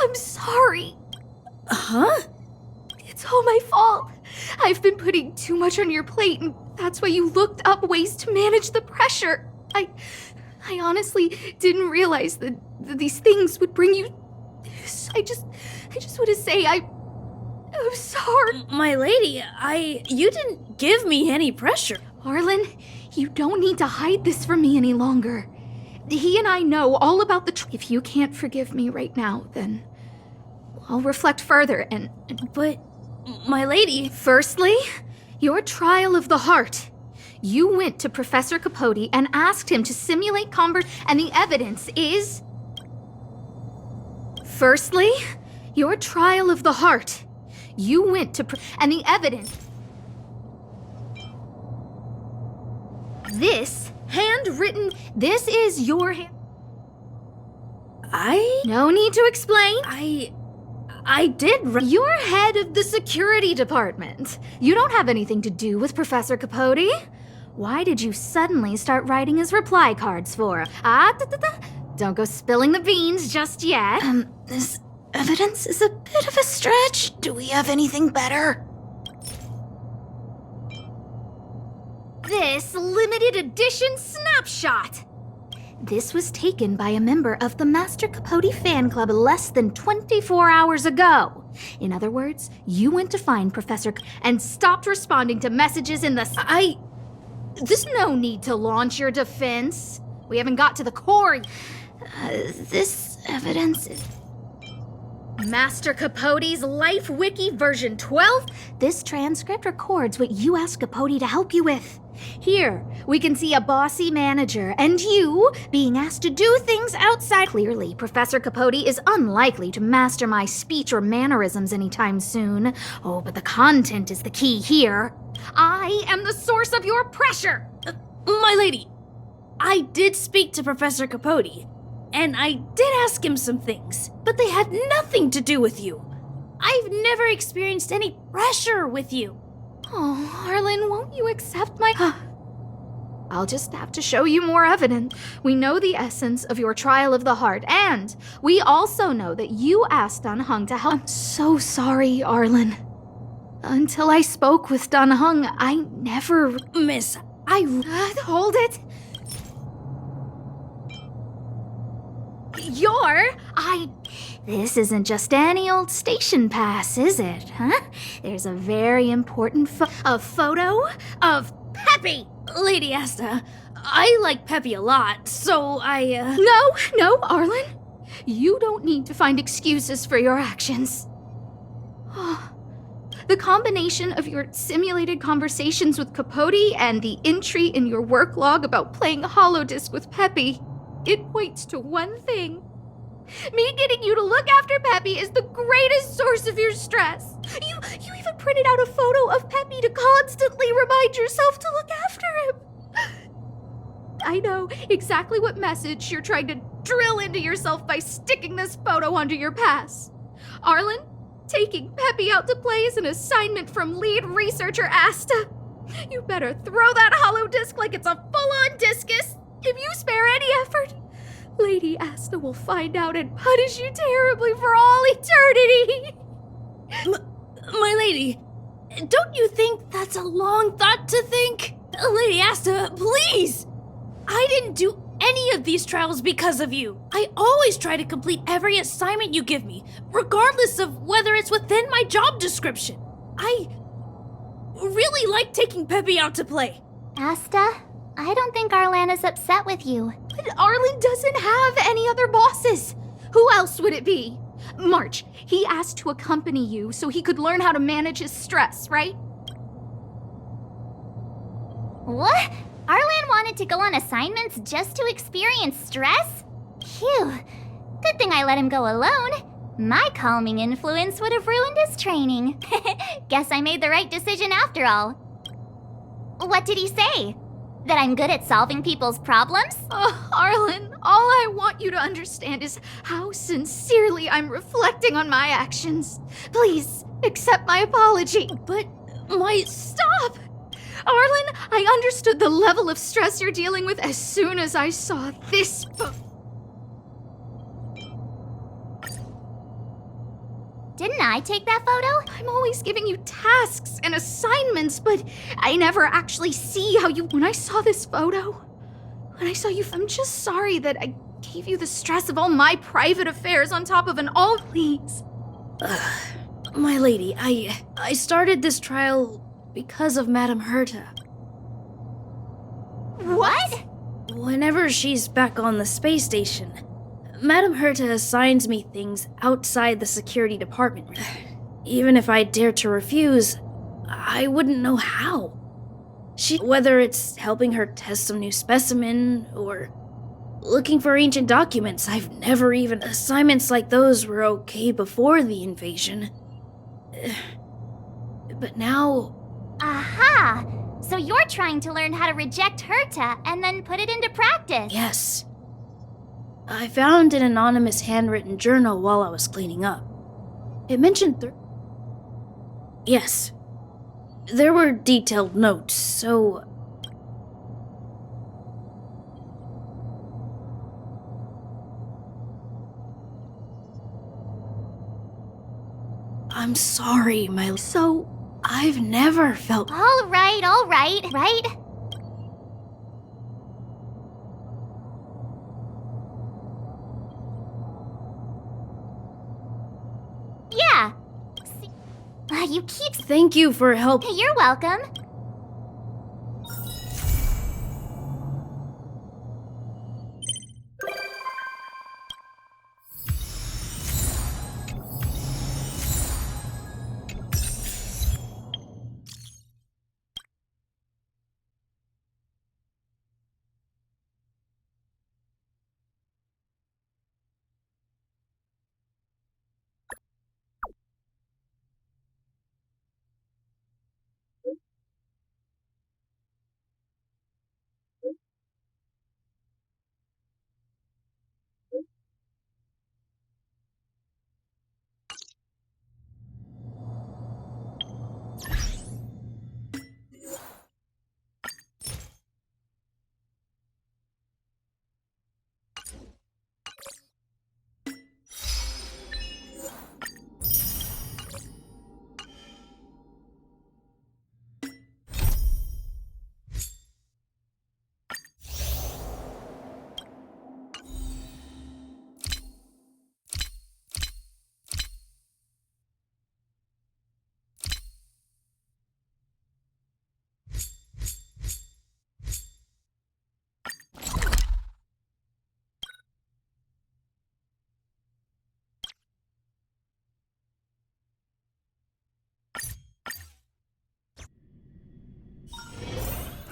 I'm sorry. Huh? It's all my fault. I've been putting too much on your plate, and that's why you looked up ways to manage the pressure. I honestly didn't realize that these things would bring you... I just want to say I'm sorry. My lady, you didn't give me any pressure. Arlen, you don't need to hide this from me any longer. He and I know all about the... If you can't forgive me right now, then I'll reflect further and... But, my lady... Firstly, your trial of the heart. You went to Professor Capote and asked him to simulate and the evidence is... Firstly, your trial of the heart. You went to and the evidence... This, handwritten, this is your hand... No need to explain. I did... You're head of the security department. You don't have anything to do with Professor Capote. Why did you suddenly start writing his reply cards for? Don't go spilling the beans just yet. This evidence is a bit of a stretch. Do we have anything better? This limited edition snapshot. This was taken by a member of the Master Capote fan club less than 24 hours ago. In other words, you went to find Professor and stopped responding to messages in the... There's no need to launch your defense. We haven't got to the core. This evidence is... Master Capote's Life Wiki version 12? This transcript records what you asked Capote to help you with. Here, we can see a bossy manager and you being asked to do things outside. Clearly, Professor Capote is unlikely to master my speech or mannerisms anytime soon. Oh, but the content is the key here. I am the source of your pressure! My lady, I did speak to Professor Capote, and I did ask him some things, but they had nothing to do with you. I've never experienced any pressure with you. Oh, Arlen, won't you accept my... I'll just have to show you more evidence. We know the essence of your trial of the heart, and we also know that you asked Dan Heng to help. I'm so sorry, Arlen. Until I spoke with Dan Heng, I never... This isn't just any old station pass, is it, huh? There's a very important photo of Peppy! Lady Asta, I like Peppy a lot, so I, No, Arlen. You don't need to find excuses for your actions. The combination of your simulated conversations with Capote and the entry in your work log about playing holodisc with Peppy, it points to one thing. Me getting you to look after Peppy is the greatest source of your stress. You even printed out a photo of Peppy to constantly remind yourself to look after him. I know exactly what message you're trying to drill into yourself by sticking this photo onto your pass. Arlen, taking Peppy out to play is an assignment from lead researcher Asta. You better throw that hollow disc like it's a full-on discus. If you spare any effort, Lady Asta will find out and punish you terribly for all eternity. my lady, don't you think that's a long thought to think? Lady Asta, please! I didn't do any of these trials because of you. I always try to complete every assignment you give me, regardless of whether it's within my job description. I really like taking Peppy out to play. Asta, I don't think Arlan is upset with you. But Arlen doesn't have any other bosses. Who else would it be? March, he asked to accompany you so he could learn how to manage his stress, right? What? Arlan wanted to go on assignments just to experience stress? Phew. Good thing I let him go alone. My calming influence would have ruined his training. Guess I made the right decision after all. What did he say? That I'm good at solving people's problems? Oh, Arlen, all I want you to understand is how sincerely I'm reflecting on my actions. Please, accept my apology. But Stop! Arlen, I understood the level of stress you're dealing with as soon as I saw this Didn't I take that photo? I'm always giving you tasks and assignments, but I never actually see how you... When I saw this photo, when I saw you, I'm just sorry that I gave you the stress of all my private affairs on top of an all... Please. My lady, I started this trial because of Madame Herta. What? Whenever she's back on the space station, Madame Herta assigns me things outside the security department. Even if I dare to refuse, I wouldn't know how. Whether it's helping her test some new specimen, or looking for ancient documents, I've never even... Assignments like those were okay before the invasion. But now... Aha! So you're trying to learn how to reject Herta and then put it into practice? Yes. I found an anonymous handwritten journal while I was cleaning up. It mentioned Yes. There were detailed notes, so... I'm sorry, my... So, I've never felt... All right, right? Yeah. You keep... Thank you for help. You're welcome.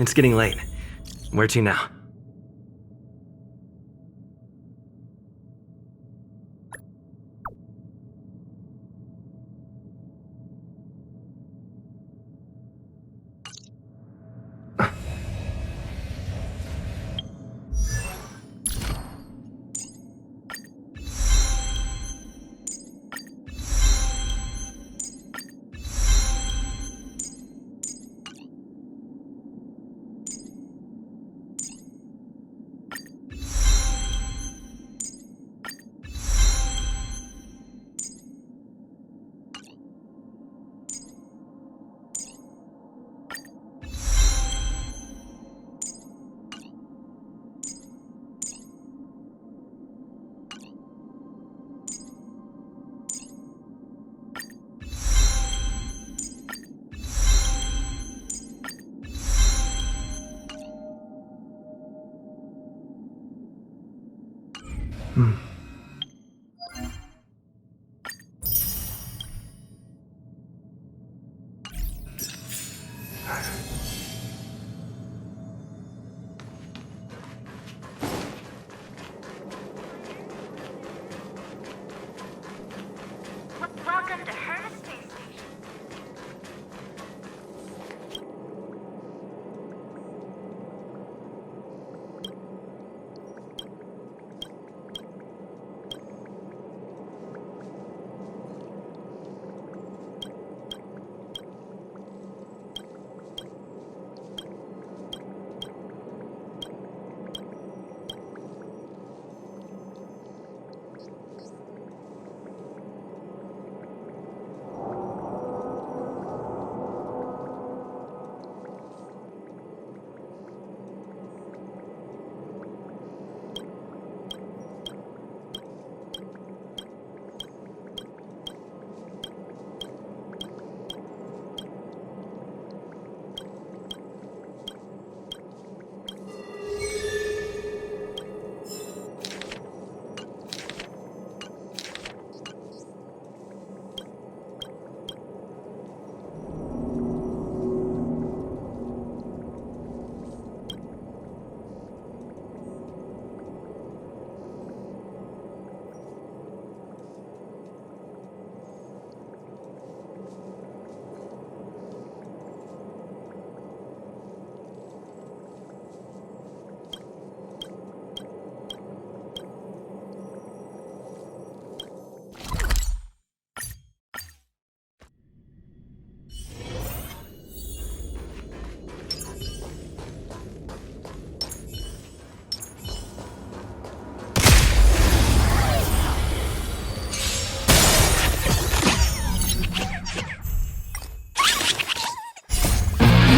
It's getting late. Where to now? Welcome to Hermes Space Station.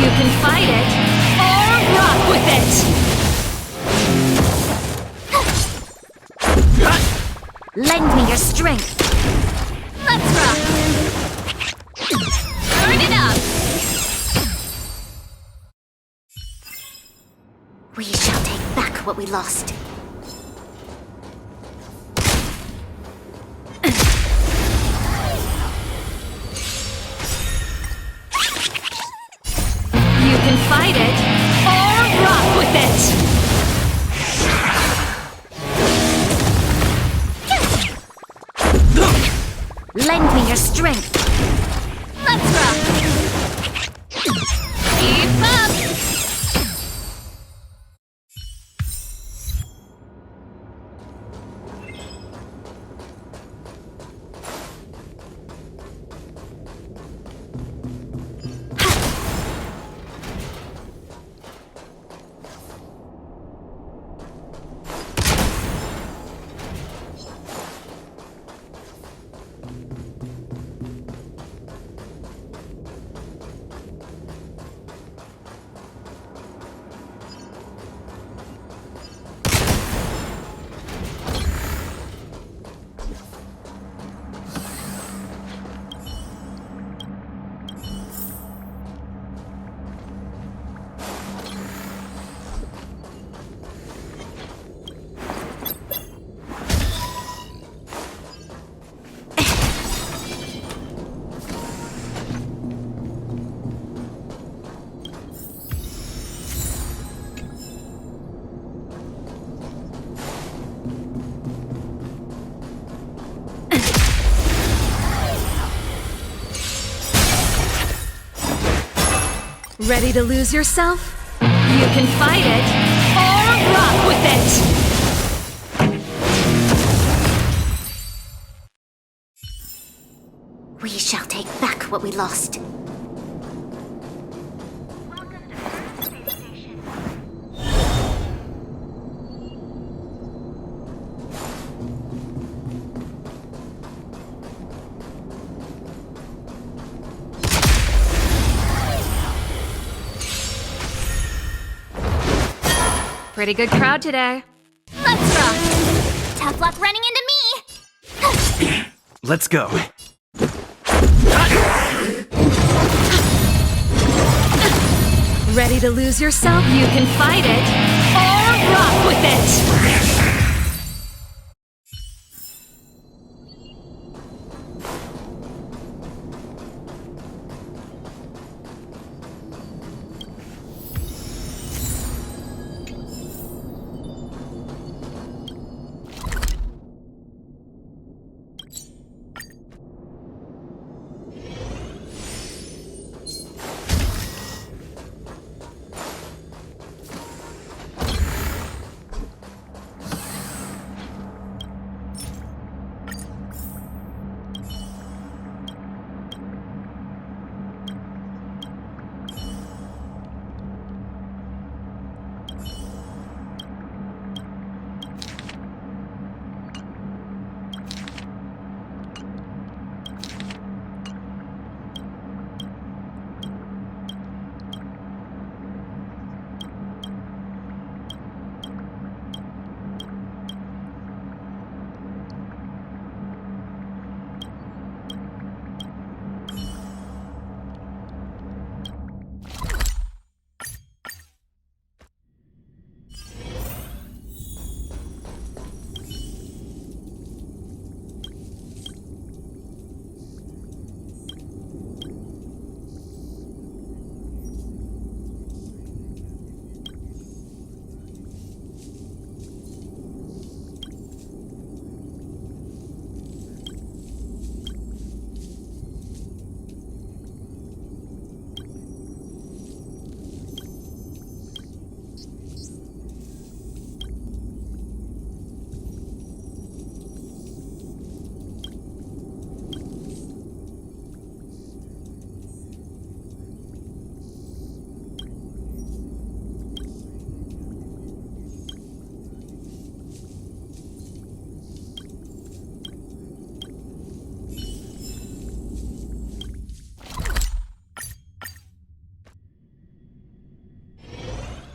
You can fight it, or rock with it! Lend me your strength. Let's rock! Turn it up! We shall take back what we lost. You can fight it, or rock with it! Lend me your strength. Let's rock! Keep up! Ready to lose yourself? You can fight it, or rock with it! We shall take back what we lost. Pretty good crowd today. Let's rock! Tough luck running into me! Let's go. Ready to lose yourself? You can fight it, or rock with it!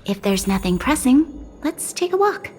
If there's nothing pressing, let's take a walk.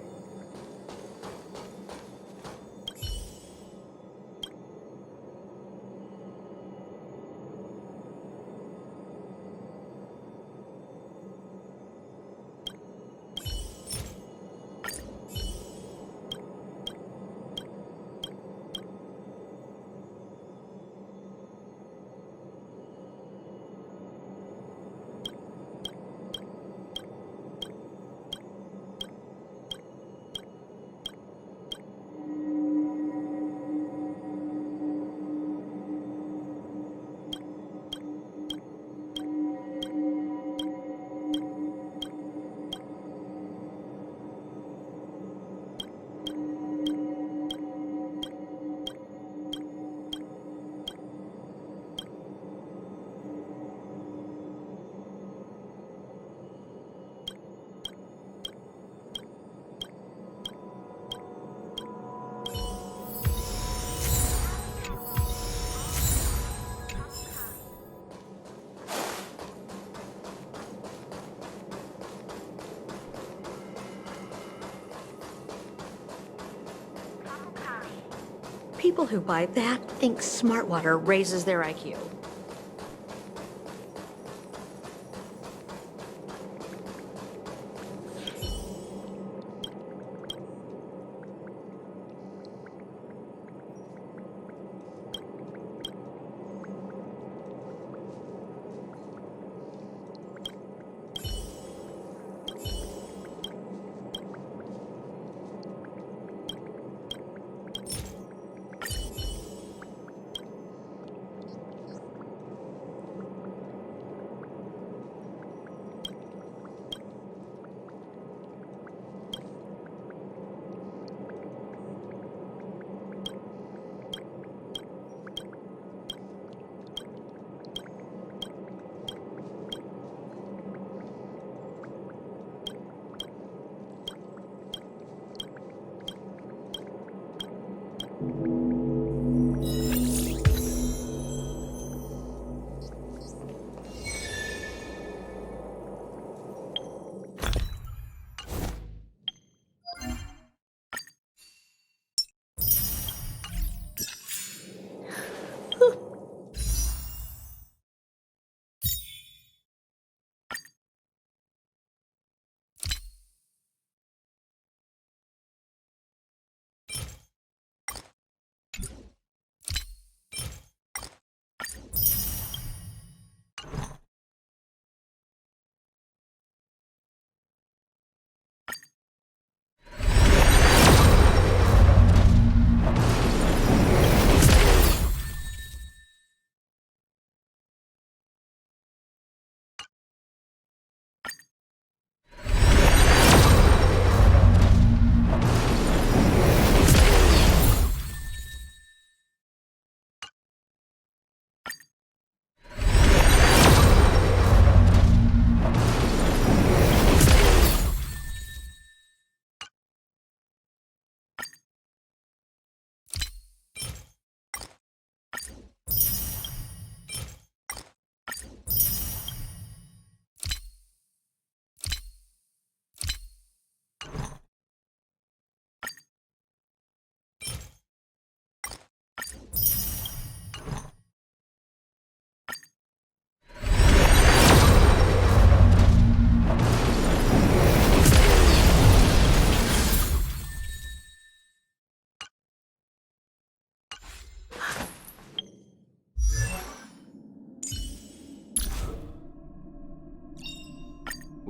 People who buy that think smart water raises their IQ.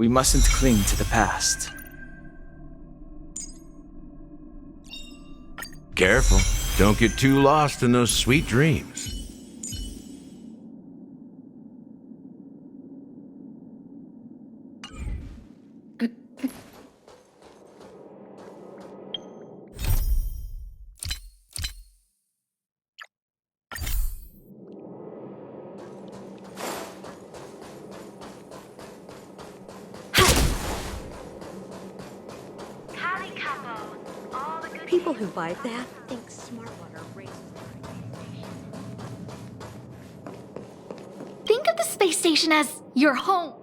We mustn't cling to the past. Careful. Don't get too lost in those sweet dreams. People who buy that think Smartwater raises Think of the space station as your home.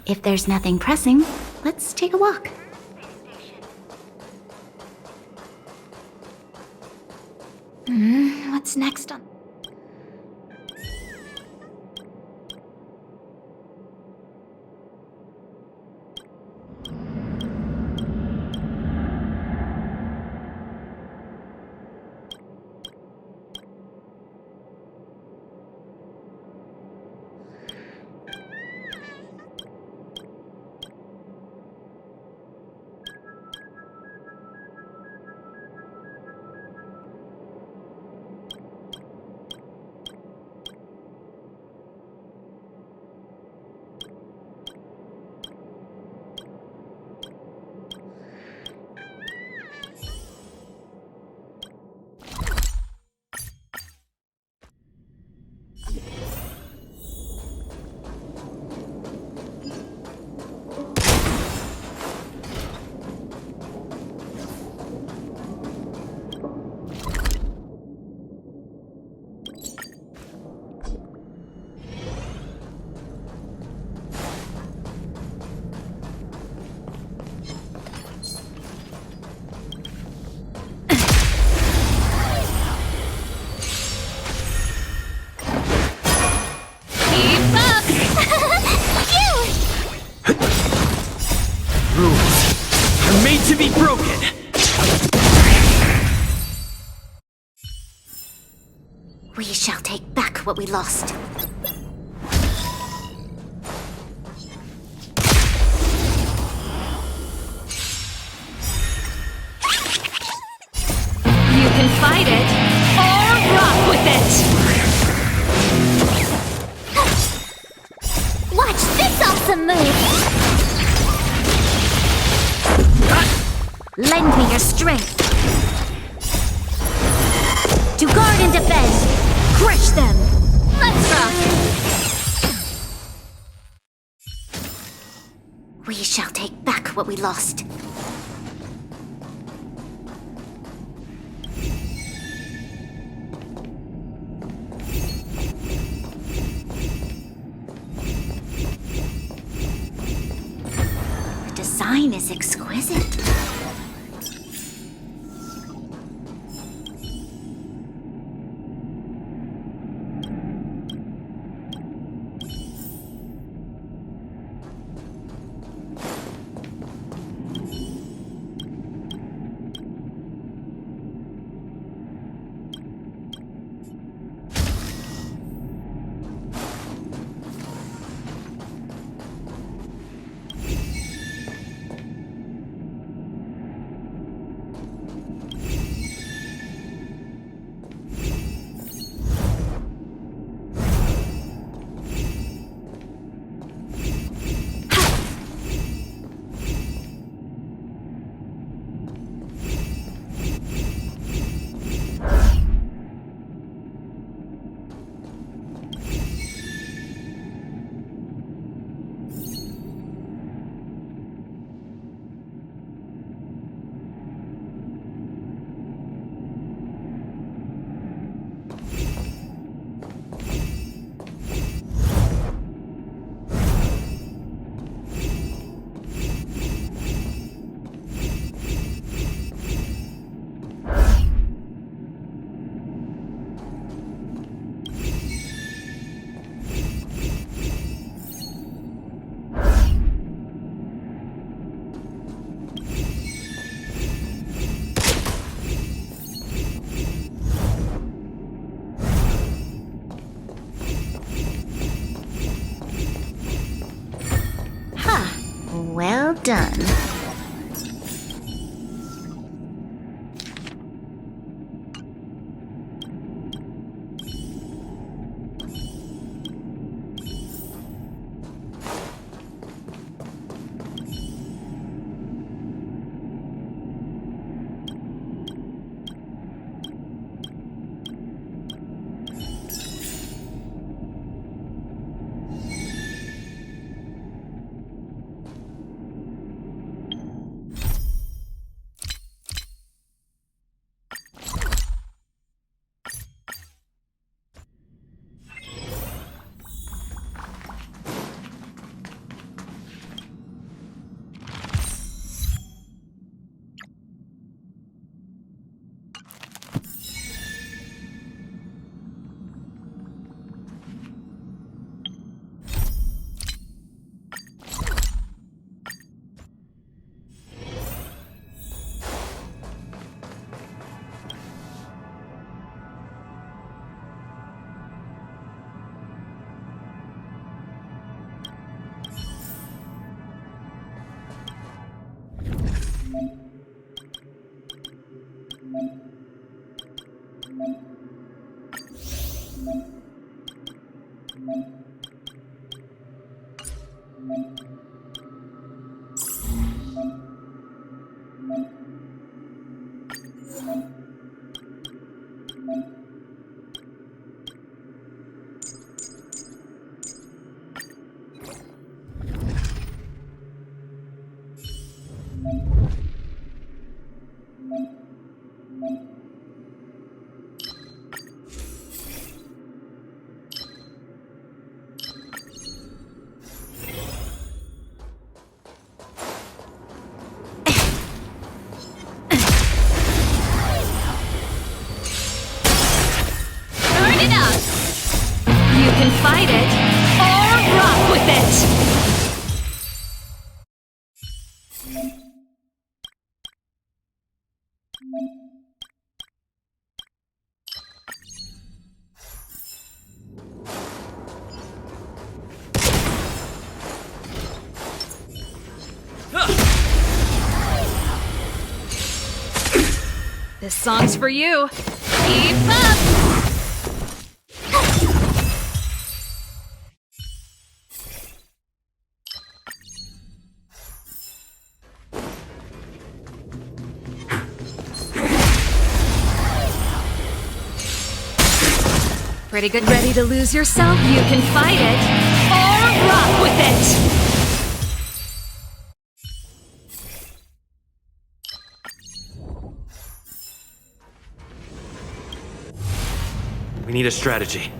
If there's nothing pressing, let's take a walk. What's next on... To be broken. We shall take back what we lost. You can fight it, or rock with it! Watch this awesome move! Lend me your strength. surface. Crush them. Let's rock. We shall take back what we lost. The design is exquisite. Well done. can fight it, or rock with it! This song's for you. Keep up! Pretty good. Ready to lose yourself? You can fight it or rock with it! We need a strategy.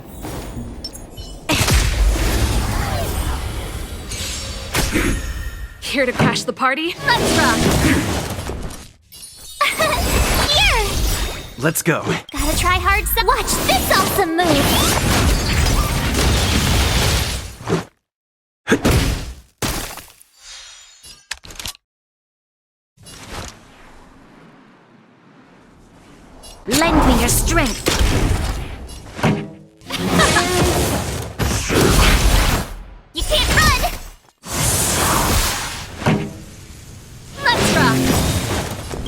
Here to crash the party? Let's rock! Here! Let's go. Gotta try hard so watch this awesome move! Lend me your strength. You can't run! Let's rock!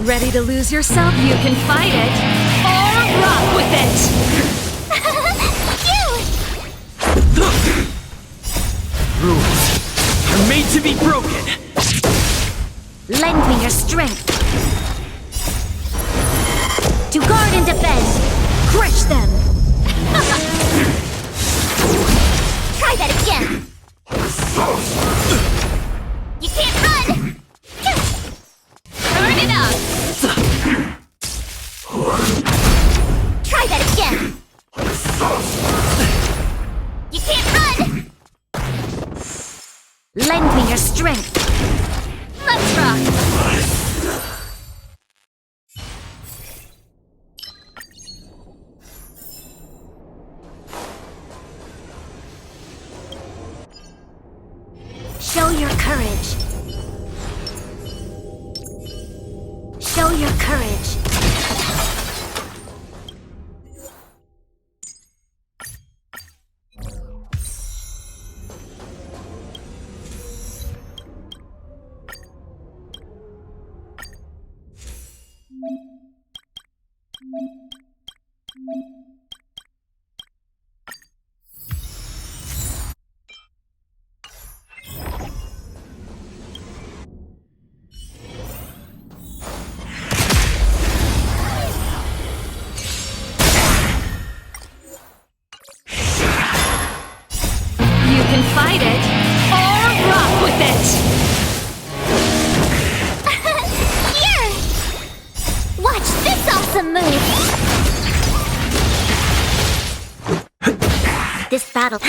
Ready to lose yourself? You can fight it or rock with it! Rules are made to be broken. Lend me your strength. To guard and defend. Crush them. Try that again! You can't run! Turn it up! Try that again! You can't run! Lend me your strength. Let's rock! Show your courage. Show your courage. You can fight it or rock with it. Here! Watch this awesome move! This battle.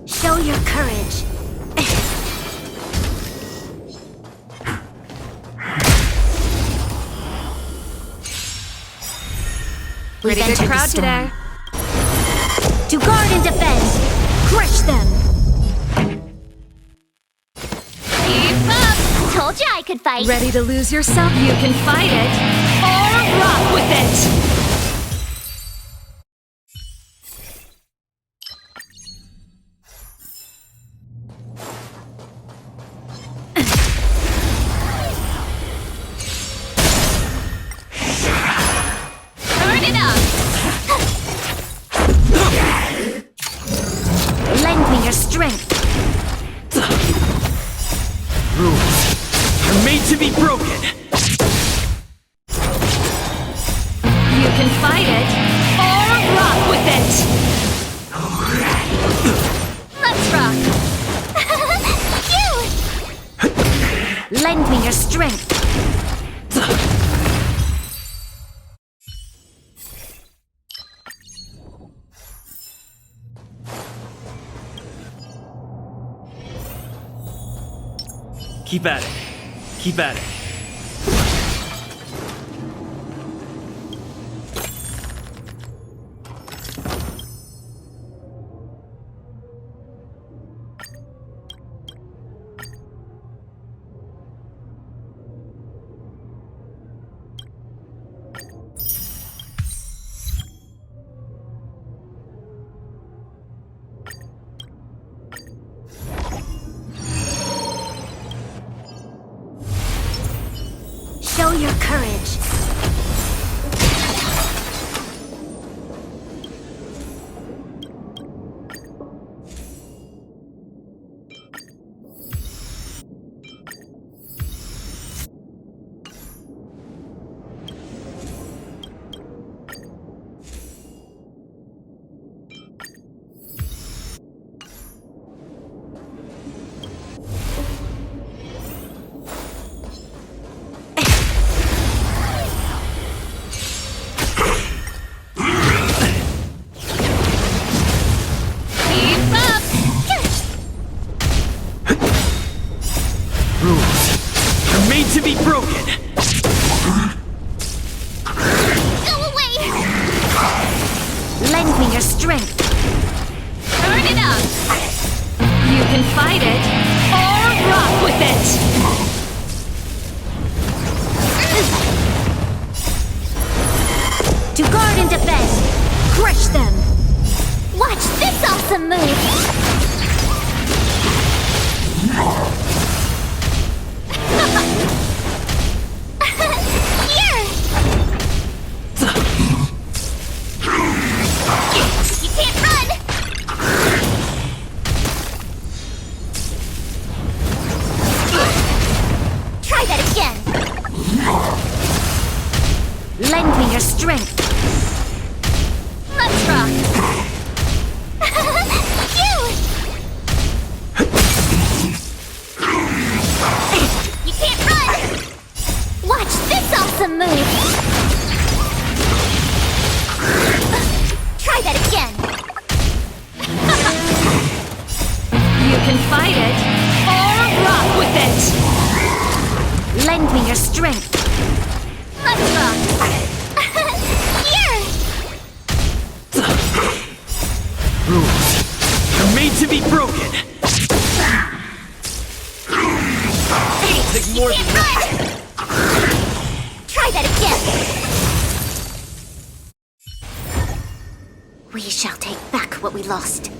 Show your courage. Pretty good crowd today. To guard and defend! Crush them. Keep up! Told you I could fight! Ready to lose yourself? You can fight it or rock with it. Turn it up! Lend me your strength. Rules are made to be broken. You can fight it or rock with it. Let's rock! You! Lend me your strength. Keep at it. Keep at it. Show your courage. Rules are made to be broken. Go away! Lend me your strength. Turn it up! You can fight it, or rock with it! To guard and defend! Crush them! Watch this awesome move! Here! You can't run! Try that again! Lend me your strength. Let's rock! You can't run! Watch this awesome move! Try that again! You can fight it, or rock with it! Lend me your strength. Let's rock! Here! Rules are made to be broken. You can't run! Try that again! We shall take back what we lost.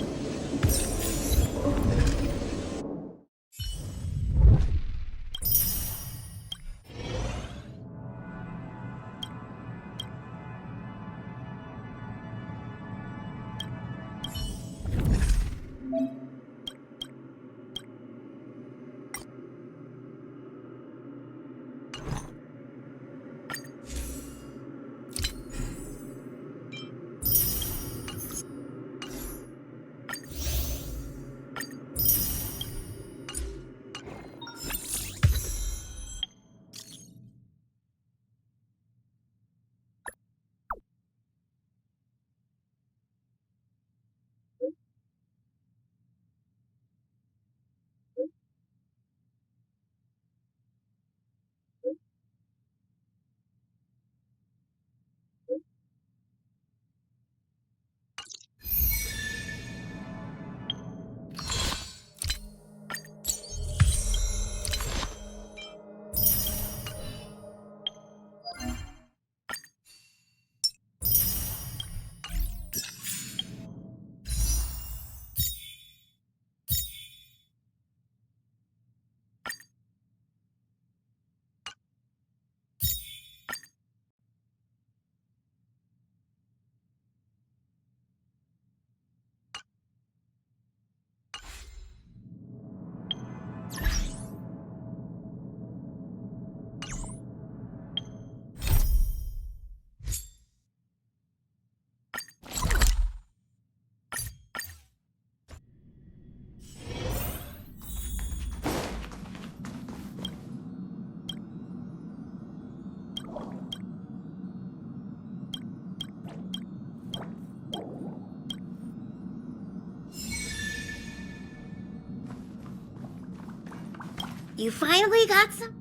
You finally got some?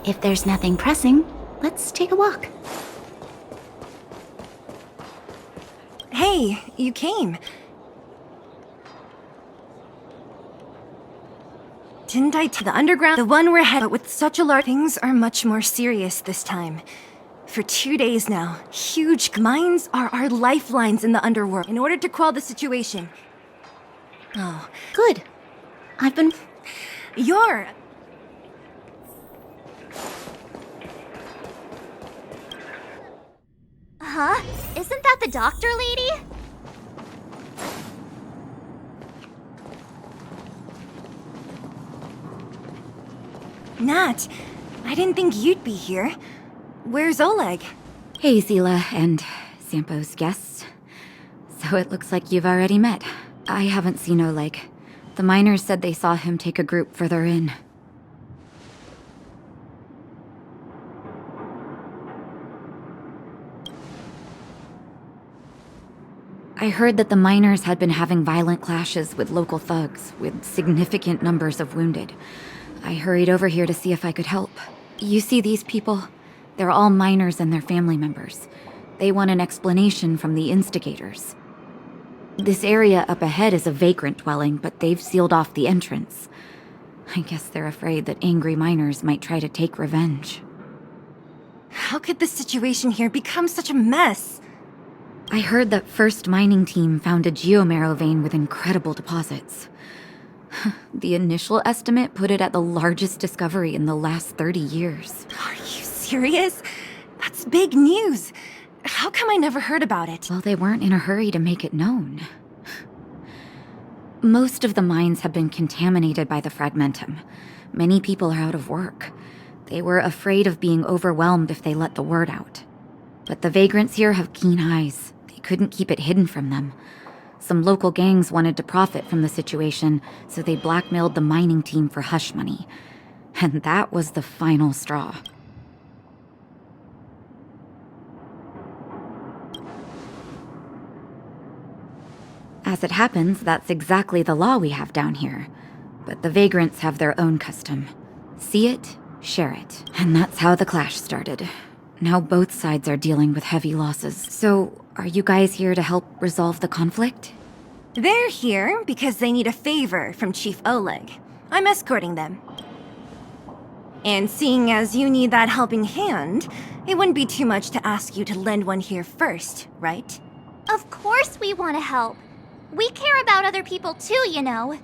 If there's nothing pressing, let's take a walk. Hey, you came. Didn't I tell the underground? The one we're headed, but with such a large... Things are much more serious this time. For 2 days now, huge mines are our lifelines in the underworld. In order to quell the situation... Oh, good. I've been... You're... Huh? Isn't that the doctor lady? Nat, I didn't think you'd be here. Where's Oleg? Hey, Zila and Sampo's guests. So it looks like you've already met. I haven't seen Oleg. The miners said they saw him take a group further in. I heard that the miners had been having violent clashes with local thugs, with significant numbers of wounded. I hurried over here to see if I could help. You see these people? They're all miners and their family members. They want an explanation from the instigators. This area up ahead is a vagrant dwelling, but they've sealed off the entrance. I guess they're afraid that angry miners might try to take revenge. How could the situation here become such a mess? I heard that First Mining Team found a geomarrow vein with incredible deposits. The initial estimate put it at the largest discovery in the last 30 years. Are you serious? That's big news. How come I never heard about it? Well, they weren't in a hurry to make it known. Most of the mines have been contaminated by the fragmentum. Many people are out of work. They were afraid of being overwhelmed if they let the word out. But the vagrants here have keen eyes. They couldn't keep it hidden from them. Some local gangs wanted to profit from the situation, so they blackmailed the mining team for hush money. And that was the final straw. As it happens, that's exactly the law we have down here. But the vagrants have their own custom. See it, share it. And that's how the clash started. Now both sides are dealing with heavy losses. So, are you guys here to help resolve the conflict? They're here because they need a favor from Chief Oleg. I'm escorting them. And seeing as you need that helping hand, it wouldn't be too much to ask you to lend one here first, right? Of course we want to help. We care about other people too, you know.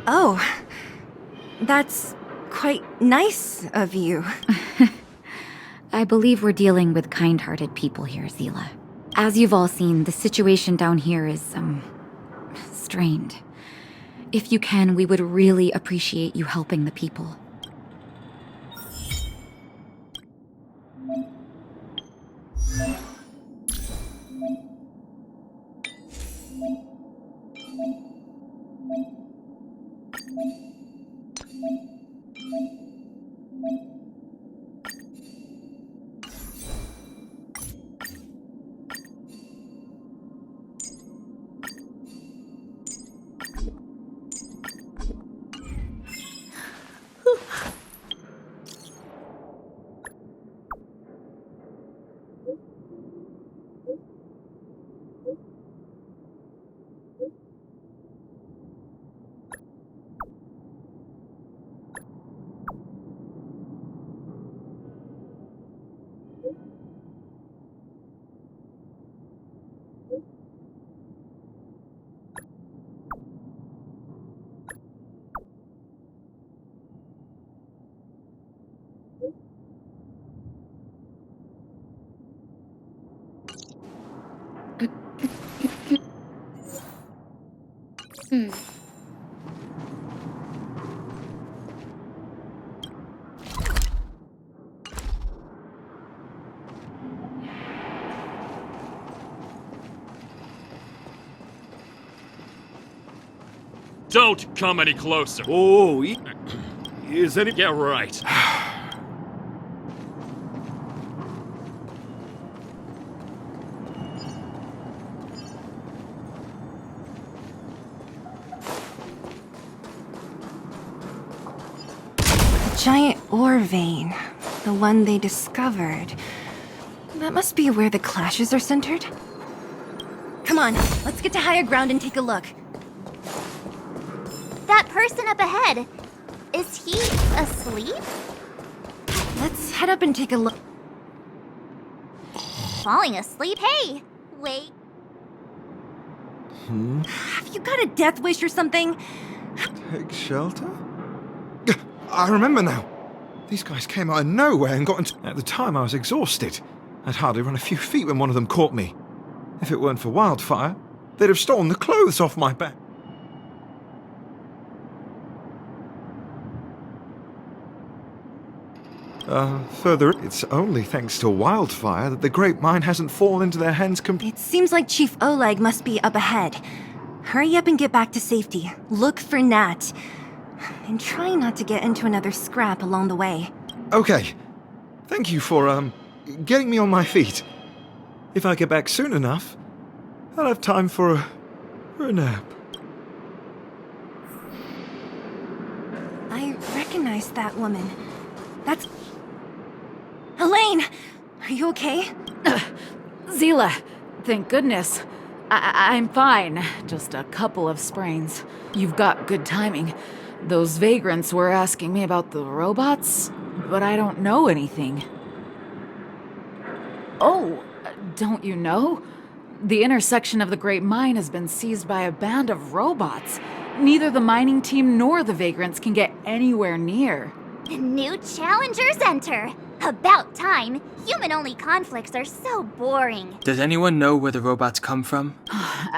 Oh, that's quite nice of you. I believe we're dealing with kind-hearted people here, Zila. As you've all seen, the situation down here is, strained. If you can, we would really appreciate you helping the people. Don't come any closer. Oh, is any... Yeah, right. giant ore vein. The one they discovered. That must be where the clashes are centered. Come on, let's get to higher ground and take a look. That person up ahead, is he asleep? Let's head up and take a look. Falling asleep? Hey, wait. Have you got a death wish or something? Take shelter? I remember now. These guys came out of nowhere and got into... At the time, I was exhausted. I'd hardly run a few feet when one of them caught me. If it weren't for wildfire, they'd have stolen the clothes off my back. Further, it's only thanks to wildfire that the Great Mine hasn't fallen into their hands It seems like Chief Oleg must be up ahead. Hurry up and get back to safety. Look for Nat. And try not to get into another scrap along the way. Okay. Thank you for, getting me on my feet. If I get back soon enough, I'll have time for a nap. I recognize that woman. That's... Elaine! Are you okay? Zila, thank goodness. I'm fine. Just a couple of sprains. You've got good timing. Those vagrants were asking me about the robots, but I don't know anything. Oh, don't you know? The intersection of the Great Mine has been seized by a band of robots. Neither the mining team nor the vagrants can get anywhere near. New challengers enter. About time. Human-only conflicts are so boring. Does anyone know where the robots come from?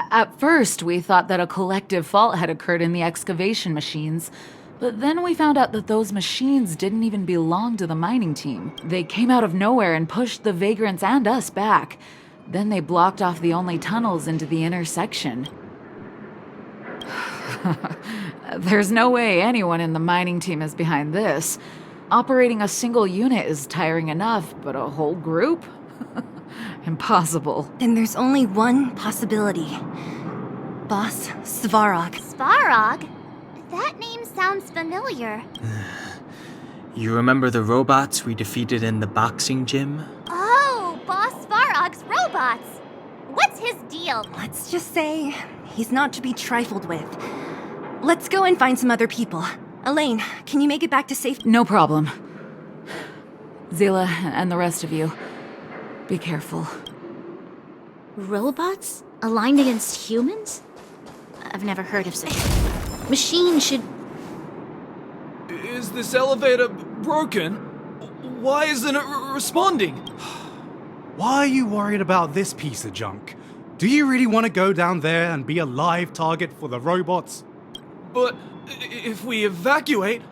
At first, we thought that a collective fault had occurred in the excavation machines. But then we found out that those machines didn't even belong to the mining team. They came out of nowhere and pushed the vagrants and us back. Then they blocked off the only tunnels into the intersection. There's no way anyone in the mining team is behind this. Operating a single unit is tiring enough, but a whole group? Impossible. Then there's only one possibility. Boss Svarog. Svarog? That name sounds familiar. You remember the robots we defeated in the boxing gym? Oh, Boss Svarog's robots! What's his deal? Let's just say he's not to be trifled with. Let's go and find some other people. Elaine, can you make it back to safety? No problem. Zila and the rest of you, be careful. Robots? Aligned against humans? I've never heard of such. Machines should... Is this elevator broken? Why isn't it responding? Why are you worried about this piece of junk? Do you really want to go down there and be a live target for the robots? But if we evacuate,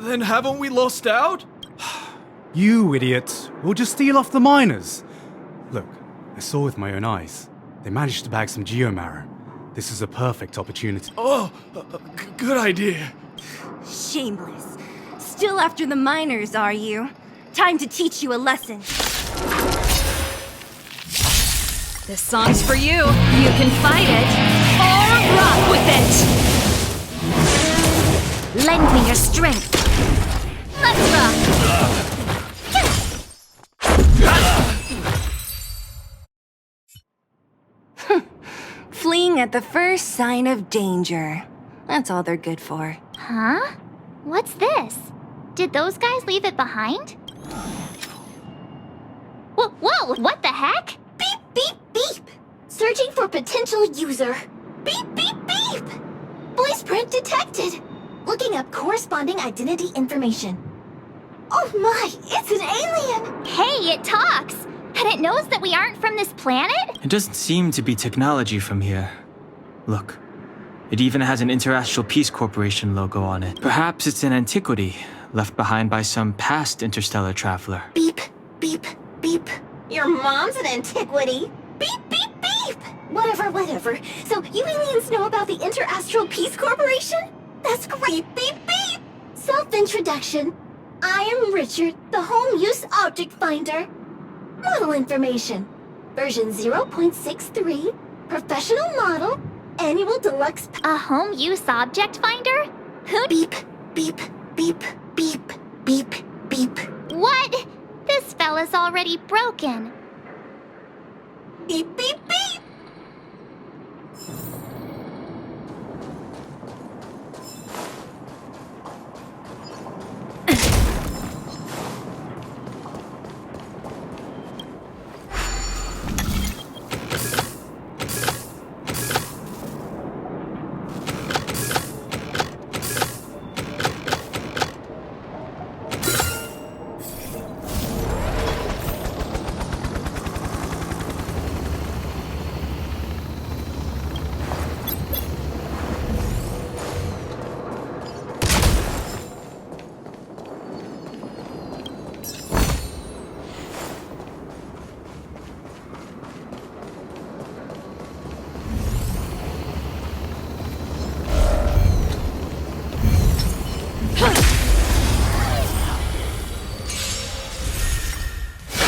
then haven't we lost out? You idiots. We'll just steal off the miners. Look, I saw with my own eyes. They managed to bag some geomarrow. This is a perfect opportunity. Oh, good idea. Shameless. Still after the miners, are you? Time to teach you a lesson. This song's for you. You can fight it or rock with it. Lend me your strength. Let's rock. Fleeing at the first sign of danger. That's all they're good for. Huh? What's this? Did those guys leave it behind? Whoa! What the heck? Beep, beep, beep! Searching for potential user. Beep, beep, beep! Voice print detected. Looking up corresponding identity information. Oh my, it's an alien! Hey, it talks! And it knows that we aren't from this planet? It doesn't seem to be technology from here. Look, it even has an Interastral Peace Corporation logo on it. Perhaps it's an antiquity, left behind by some past interstellar traveler. Beep, beep, beep. Your mom's an antiquity. Beep, beep, beep! Whatever. So you aliens know about the Interastral Peace Corporation? That's great. Beep, beep! Self-introduction. I am Richard, the Home Use Object Finder. Model information. Version 0.63. Professional model. Annual deluxe... A home use object finder? Who... Beep, beep, beep, beep. Beep, beep. What? This fella's already broken. Beep, beep, beep!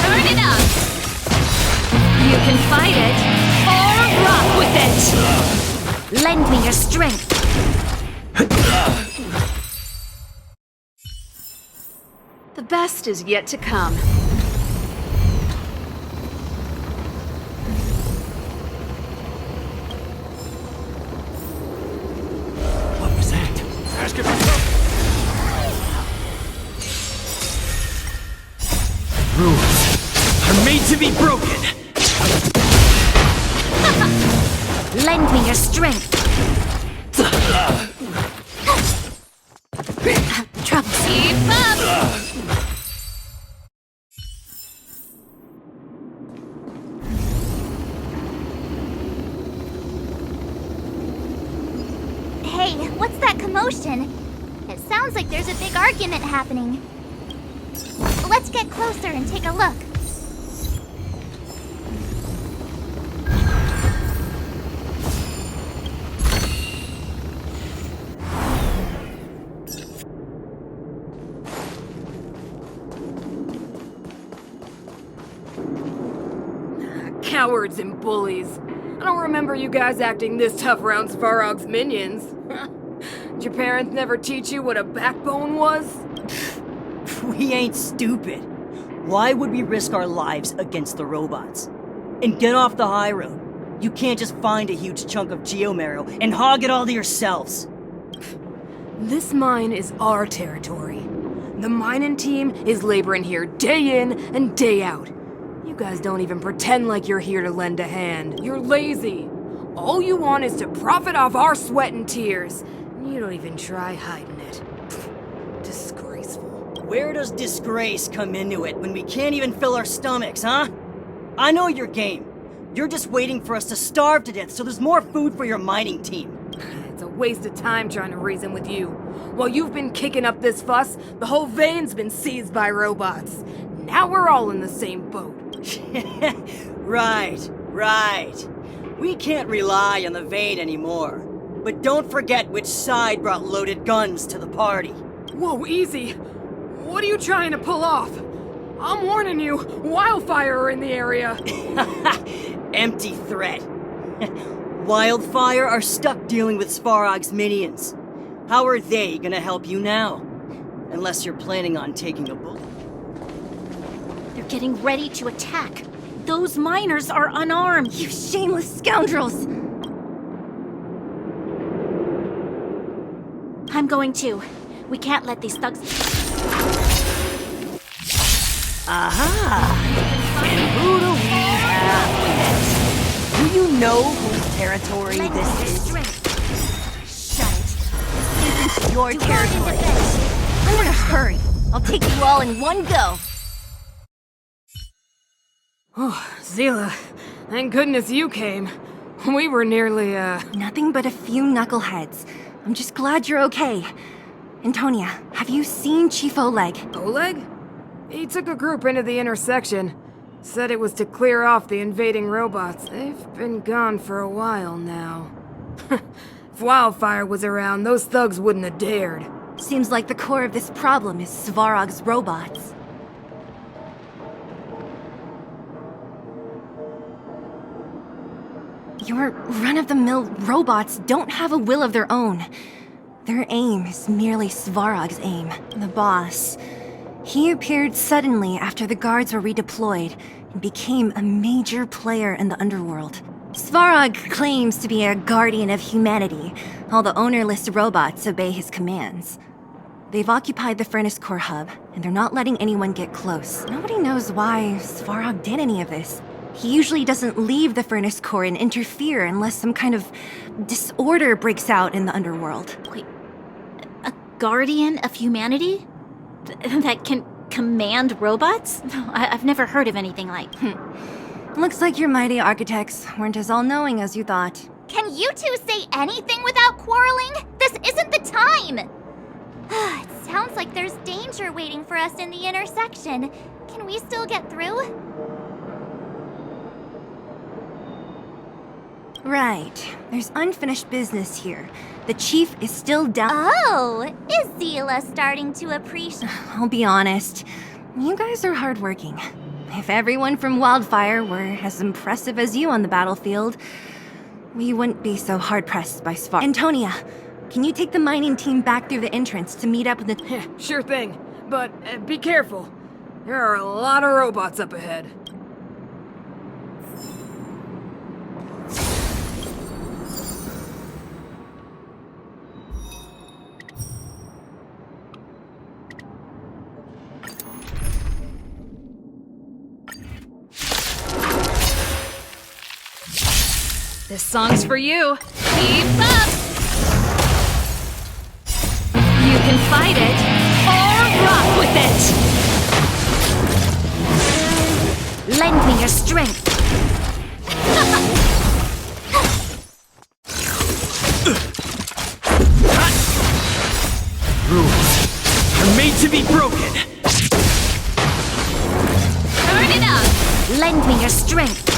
Turn it up! You can fight it, or rock with it! Lend me your strength. The best is yet to come. What was that? Ask if it's up. Rules are made to be broken. Lend me your strength. Trouble. Keep up! Hey, what's that commotion? It sounds like there's a big argument happening. Let's get closer and take a look. Cowards and bullies. I don't remember you guys acting this tough around Svarog's minions. Did your parents never teach you what a backbone was? We ain't stupid. Why would we risk our lives against the robots? And get off the high road. You can't just find a huge chunk of geomarrow and hog it all to yourselves. This mine is our territory. The mining team is laboring here day in and day out. You guys don't even pretend like you're here to lend a hand. You're lazy. All you want is to profit off our sweat and tears. You don't even try hiding it. Disgraceful. Where does disgrace come into it when we can't even fill our stomachs, huh? I know your game. You're just waiting for us to starve to death so there's more food for your mining team. It's a waste of time trying to reason with you. While you've been kicking up this fuss, the whole vein's been seized by robots. Now we're all in the same boat. Right. We can't rely on the vein anymore. But don't forget which side brought loaded guns to the party. Whoa, easy. What are you trying to pull off? I'm warning you, wildfire are in the area. Empty threat. Wildfire are stuck dealing with Svarog's minions. How are they gonna help you now? Unless you're planning on taking a bullet. They're getting ready to attack. Those miners are unarmed. You shameless scoundrels! I'm going too. We can't let these thugs... Aha! And who do we have next? Do you know whose territory this is? Shut it. This is your territory. I'm in a hurry. I'll take you all in one go. Oh, Zila, thank goodness you came. We were nearly, Nothing but a few knuckleheads. I'm just glad you're okay. Antonia, have you seen Chief Oleg? Oleg? He took a group into the intersection. Said it was to clear off the invading robots. They've been gone for a while now. If Wildfire was around, those thugs wouldn't have dared. Seems like the core of this problem is Svarog's robots. Your run-of-the-mill robots don't have a will of their own. Their aim is merely Svarog's aim. The boss, He appeared suddenly after the guards were redeployed and became a major player in the underworld. Svarog claims to be a guardian of humanity, while the ownerless robots obey his commands. They've occupied the Furnace Core hub, and they're not letting anyone get close. Nobody knows why Svarog did any of this. He usually doesn't leave the Furnace Core and interfere unless some kind of disorder breaks out in the underworld. Wait, a guardian of humanity? That can command robots? I've never heard of anything like. Looks like your mighty architects weren't as all-knowing as you thought. Can you two say anything without quarreling? This isn't the time! It sounds like there's danger waiting for us in the intersection. Can we still get through? Right. There's unfinished business here. The chief is still down. Oh, is Zila starting to appreciate? I'll be honest. You guys are hardworking. If everyone from Wildfire were as impressive as you on the battlefield, we wouldn't be so hard-pressed by Svar. Antonia, can you take the mining team back through the entrance to meet up with the... Yeah, sure thing. But be careful. There are a lot of robots up ahead. This song's for you. Keep up! You can fight it, or rock with it! Lend me your strength. Rules are made to be broken. Turn it up! Lend me your strength.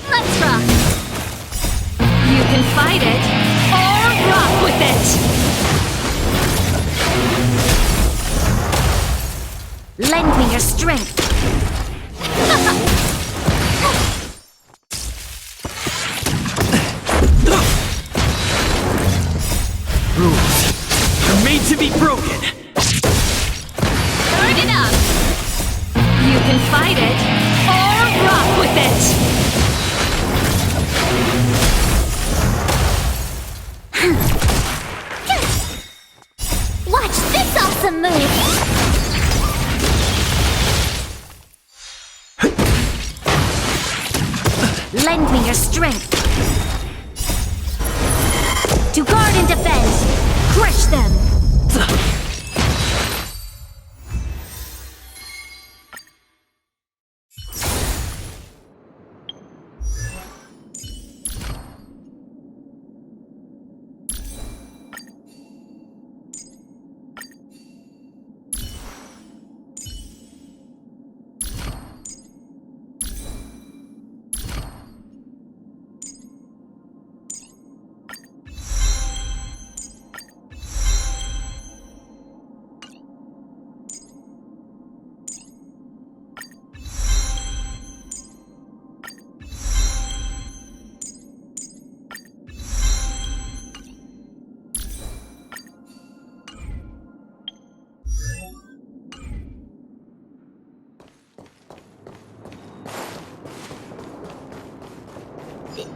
Let's rock! You can fight it, or rock with it! Lend me your strength. Rules are made to be broken. Turn it up! You can fight it, or rock with it! Watch this awesome move! Lend me your strength. To guard and defend. Crush them.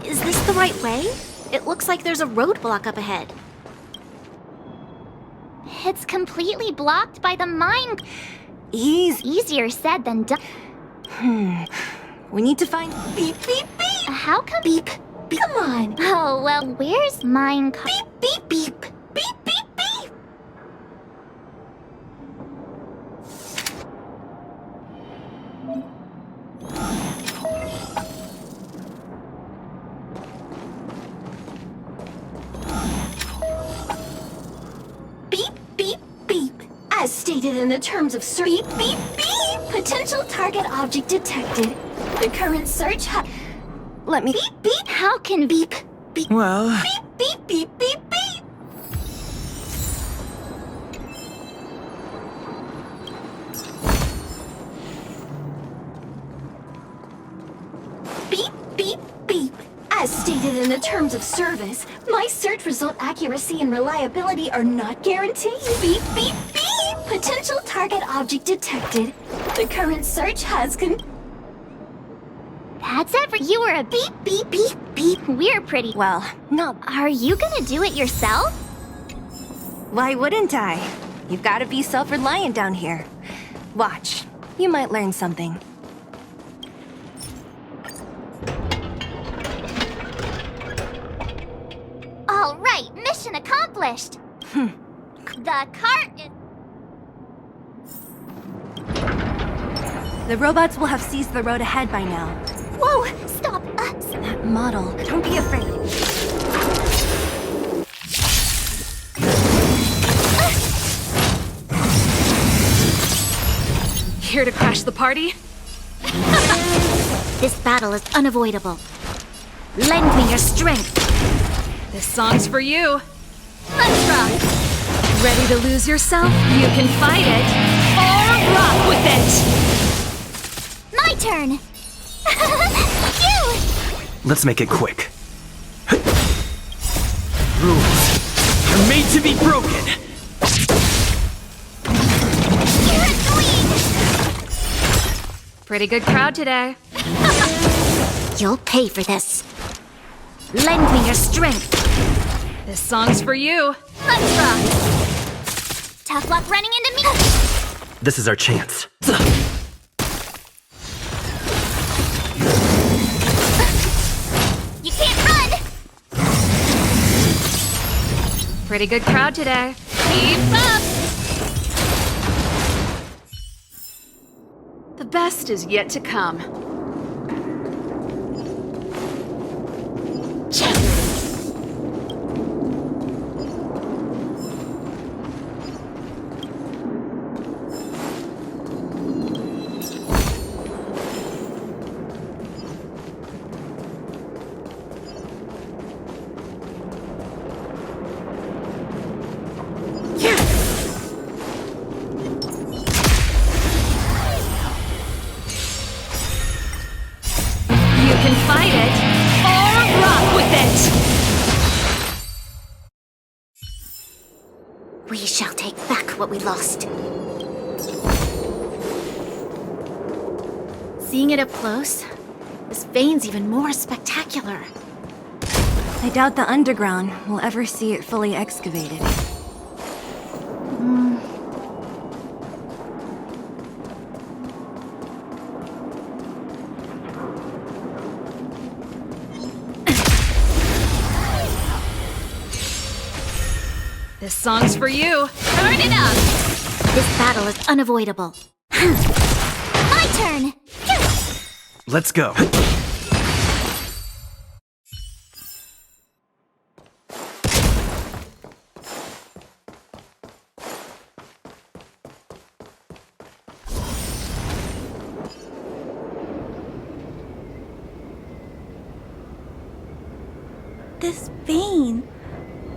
Is this the right way? It looks like there's a roadblock up ahead. It's completely blocked by the mine. Easier said than done. We need to find... Beep, beep, beep! How come... Beep, beep. Come on. Oh, well, where's mine... Beep, beep, beep. Beep, beep, beep! Beep, beep, beep. As stated in the terms of search. Beep, beep, beep. Potential target object detected. The current search Let me... Beep, beep. How can beep, beep. Well, Beep, beep, beep, beep, beep. Beep, beep, beep. As stated in the terms of service, my search result accuracy and reliability are not guaranteed. Beep, beep, beep! Potential target object detected. The current search has That's it. You were a beep, beep, beep, beep. We're pretty. Well, no. Are you gonna do it yourself? Why wouldn't I? You've got to be self-reliant down here. Watch. You might learn something. All right, mission accomplished. The cart is... The robots will have seized the road ahead by now. Whoa, stop. That model. Don't be afraid. Here to crash the party? This battle is unavoidable. Lend me your strength. This song's for you. Let's rock. Ready to lose yourself? You can fight it, or rock with it! My turn. You! Let's make it quick. Rules are made to be broken. Pretty good crowd today. You'll pay for this. Lend me your strength. This song's for you. Let's rock. Tough luck running into me. This is our chance. You can't run. Pretty good crowd today. Keep up! The best is yet to come. You can fight it, or rock with it! We shall take back what we lost. Seeing it up close, this vein's even more spectacular. I doubt the underground will ever see it fully excavated. This song's for you. Turn it up! This battle is unavoidable. My turn! Let's go. This vein.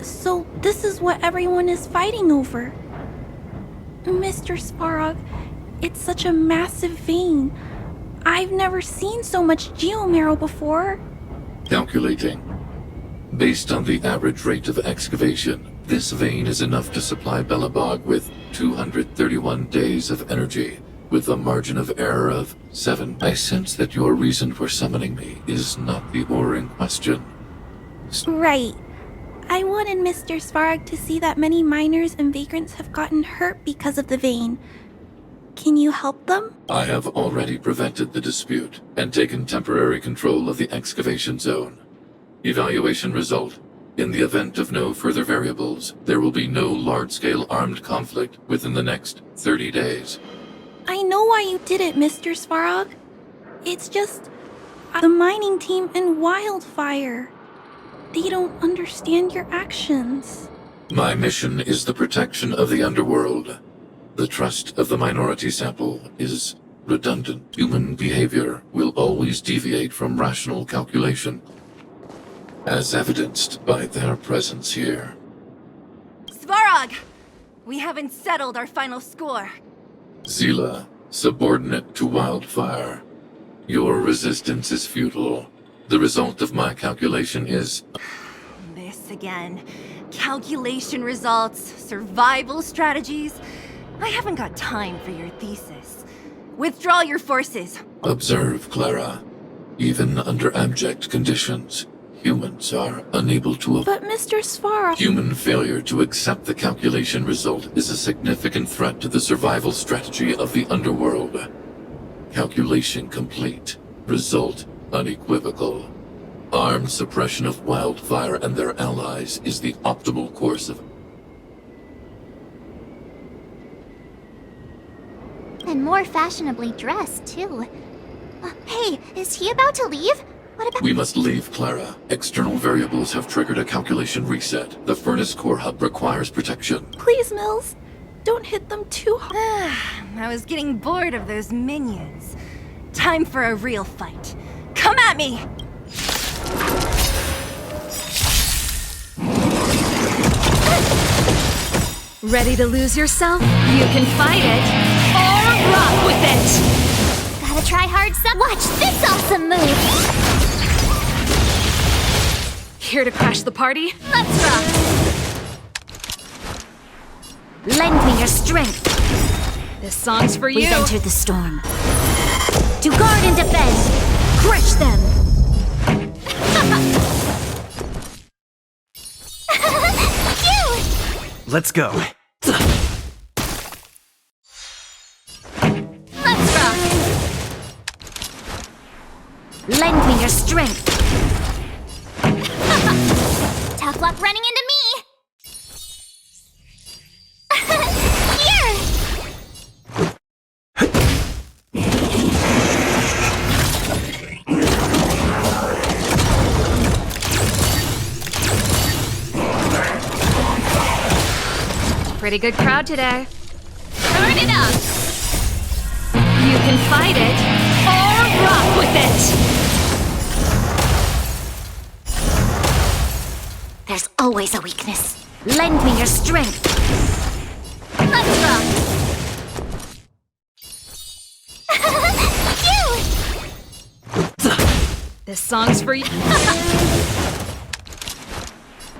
So this is what everyone is fighting over. Mr. Svarog, it's such a massive vein. I've never seen so much geomarrow before. Calculating. Based on the average rate of excavation, this vein is enough to supply Belobog with 231 days of energy, with a margin of error of 7. I sense that your reason for summoning me is not the ore in question. Right. I wanted Mr. Svarog to see that many miners and vagrants have gotten hurt because of the vein. Can you help them? I have already prevented the dispute and taken temporary control of the excavation zone. Evaluation result. In the event of no further variables, there will be no large-scale armed conflict within the next 30 days. I know why you did it, Mr. Svarog. It's just the mining team and Wildfire. They don't understand your actions. My mission is the protection of the underworld. The trust of the minority sample is redundant. Human behavior will always deviate from rational calculation, as evidenced by their presence here. Svarog! We haven't settled our final score. Zila, subordinate to Wildfire. Your resistance is futile. The result of my calculation is This again. Calculation results, survival strategies. I haven't got time for your thesis. Withdraw your forces. observe, Clara. Even under abject conditions, humans are unable to But Mr. Svarog... Human failure to accept the calculation result is a significant threat to the survival strategy of the underworld. Calculation complete. Result unequivocal. Armed suppression of Wildfire and their allies is the optimal course of... And more fashionably dressed, too. Hey, is he about to leave? What about— We must leave, Clara. External variables have triggered a calculation reset. The furnace core hub requires protection. Please, Mills. Don't hit them too hard. I was getting bored of those minions. Time for a real fight. Come at me! Ready to lose yourself? You can fight it, or rock with it! Gotta try hard some— Watch this awesome move! Here to crash the party? Let's rock! Lend me your strength! This song's for you! We've entered the storm. To guard and defend! Crush them! Let's go. Let's rock! Lend me your strength! Tough luck running into me! Here! Pretty good crowd today. Turn it up! You can fight it, or rock with it! There's always a weakness. Lend me your strength! Let's rock! This song's for you.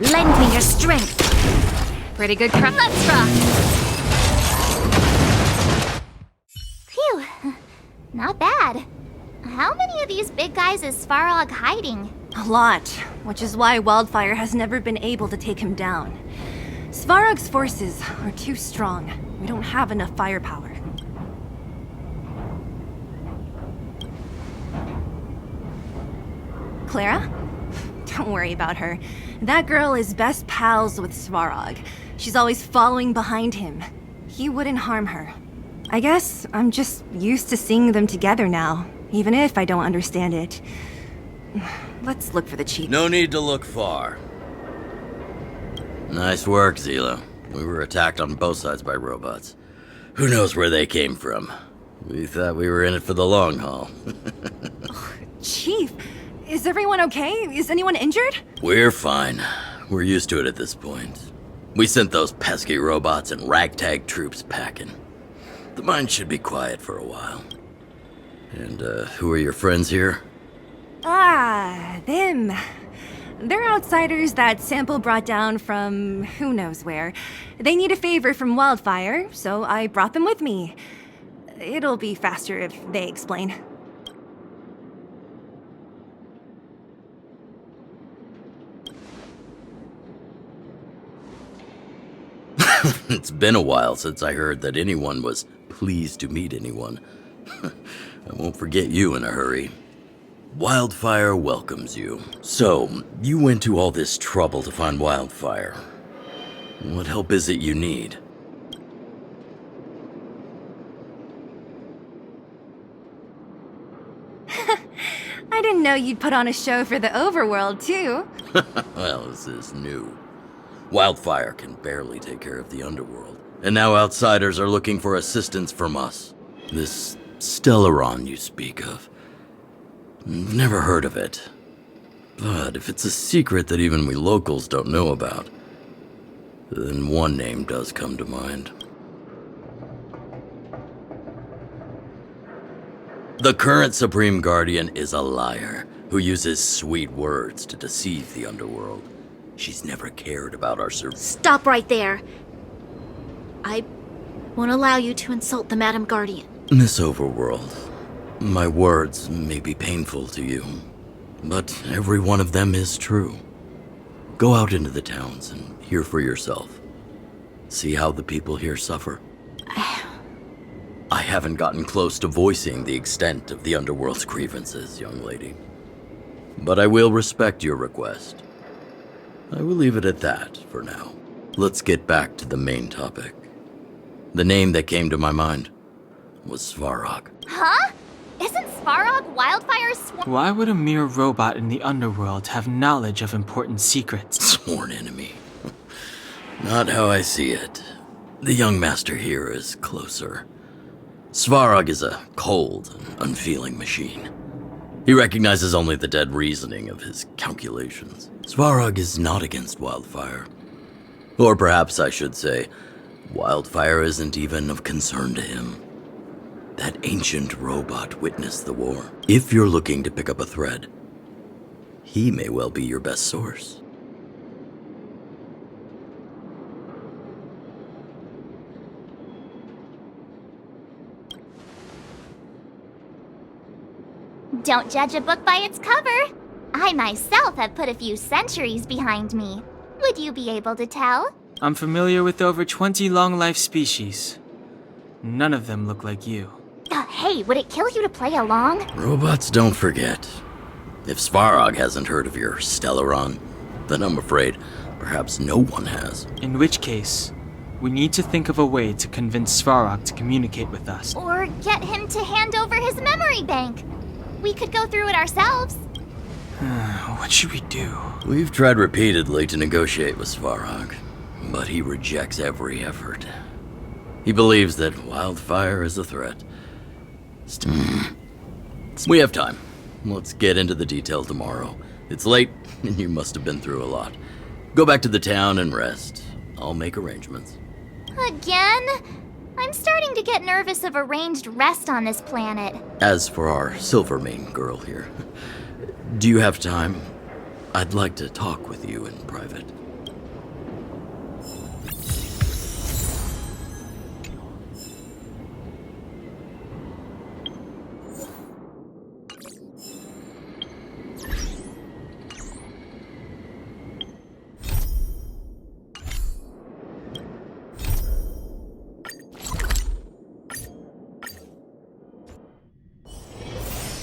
Lend me your strength! Pretty good crowd. Let's rock! Phew. Not bad. How many of these big guys is Svarog hiding? A lot, which is why Wildfire has never been able to take him down. Svarog's forces are too strong. We don't have enough firepower. Clara? Don't worry about her. That girl is best pals with Svarog. She's always following behind him. He wouldn't harm her. I guess I'm just used to seeing them together now, even if I don't understand it. Let's look for the chief. No need to look far. Nice work, Zila. We were attacked on both sides by robots. Who knows where they came from? We thought we were in it for the long haul. Chief, is everyone okay? Is anyone injured? We're fine. We're used to it at this point. We sent those pesky robots and ragtag troops packing. The mine should be quiet for a while. And, who are your friends here? Ah, them. They're outsiders that Sample brought down from who knows where. They need a favor from Wildfire, so I brought them with me. It'll be faster if they explain. It's been a while since I heard that anyone was pleased to meet anyone. I won't forget you in a hurry. Wildfire welcomes you. So, you went to all this trouble to find Wildfire. What help is it you need? I didn't know you'd put on a show for the overworld, too. Well, this is new. Wildfire can barely take care of the underworld, and now outsiders are looking for assistance from us. This Stellaron you speak of. Never heard of it. But if it's a secret that even we locals don't know about, then one name does come to mind. The current Supreme Guardian is a liar, who uses sweet words to deceive the underworld. She's never cared about our Stop right there. I won't allow you to insult the Madam Guardian. Miss Overworld, my words may be painful to you, but every one of them is true. Go out into the towns and hear for yourself. See how the people here suffer. I haven't gotten close to voicing the extent of the underworld's grievances, young lady. But I will respect your request. I will leave it at that for now. Let's get back to the main topic. The name that came to my mind was Svarog. Huh? Isn't Svarog Wildfire's Why would a mere robot in the underworld have knowledge of important secrets? Sworn enemy. Not how I see it. The young master here is closer. Svarog is a cold and unfeeling machine. He recognizes only the dead reasoning of his calculations. Svarog is not against Wildfire. Or perhaps I should say, Wildfire isn't even of concern to him. That ancient robot witnessed the war. If you're looking to pick up a thread, he may well be your best source. Don't judge a book by its cover. I myself have put a few centuries behind me. Would you be able to tell? I'm familiar with over 20 long-life species. None of them look like you. Hey, would it kill you to play along? Robots don't forget. If Svarog hasn't heard of your Stellaron, then I'm afraid perhaps no one has. In which case, we need to think of a way to convince Svarog to communicate with us. Or get him to hand over his memory bank. We could go through it ourselves. What should we do? We've tried repeatedly to negotiate with Svarog, but he rejects every effort. He believes that Wildfire is a threat. We have time. Let's get into the detail tomorrow. It's late, and you must have been through a lot. Go back to the town and rest. I'll make arrangements. Again? I'm starting to get nervous of arranged rest on this planet. As for our Silvermane girl here, do you have time? I'd like to talk with you in private.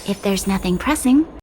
If there's nothing pressing,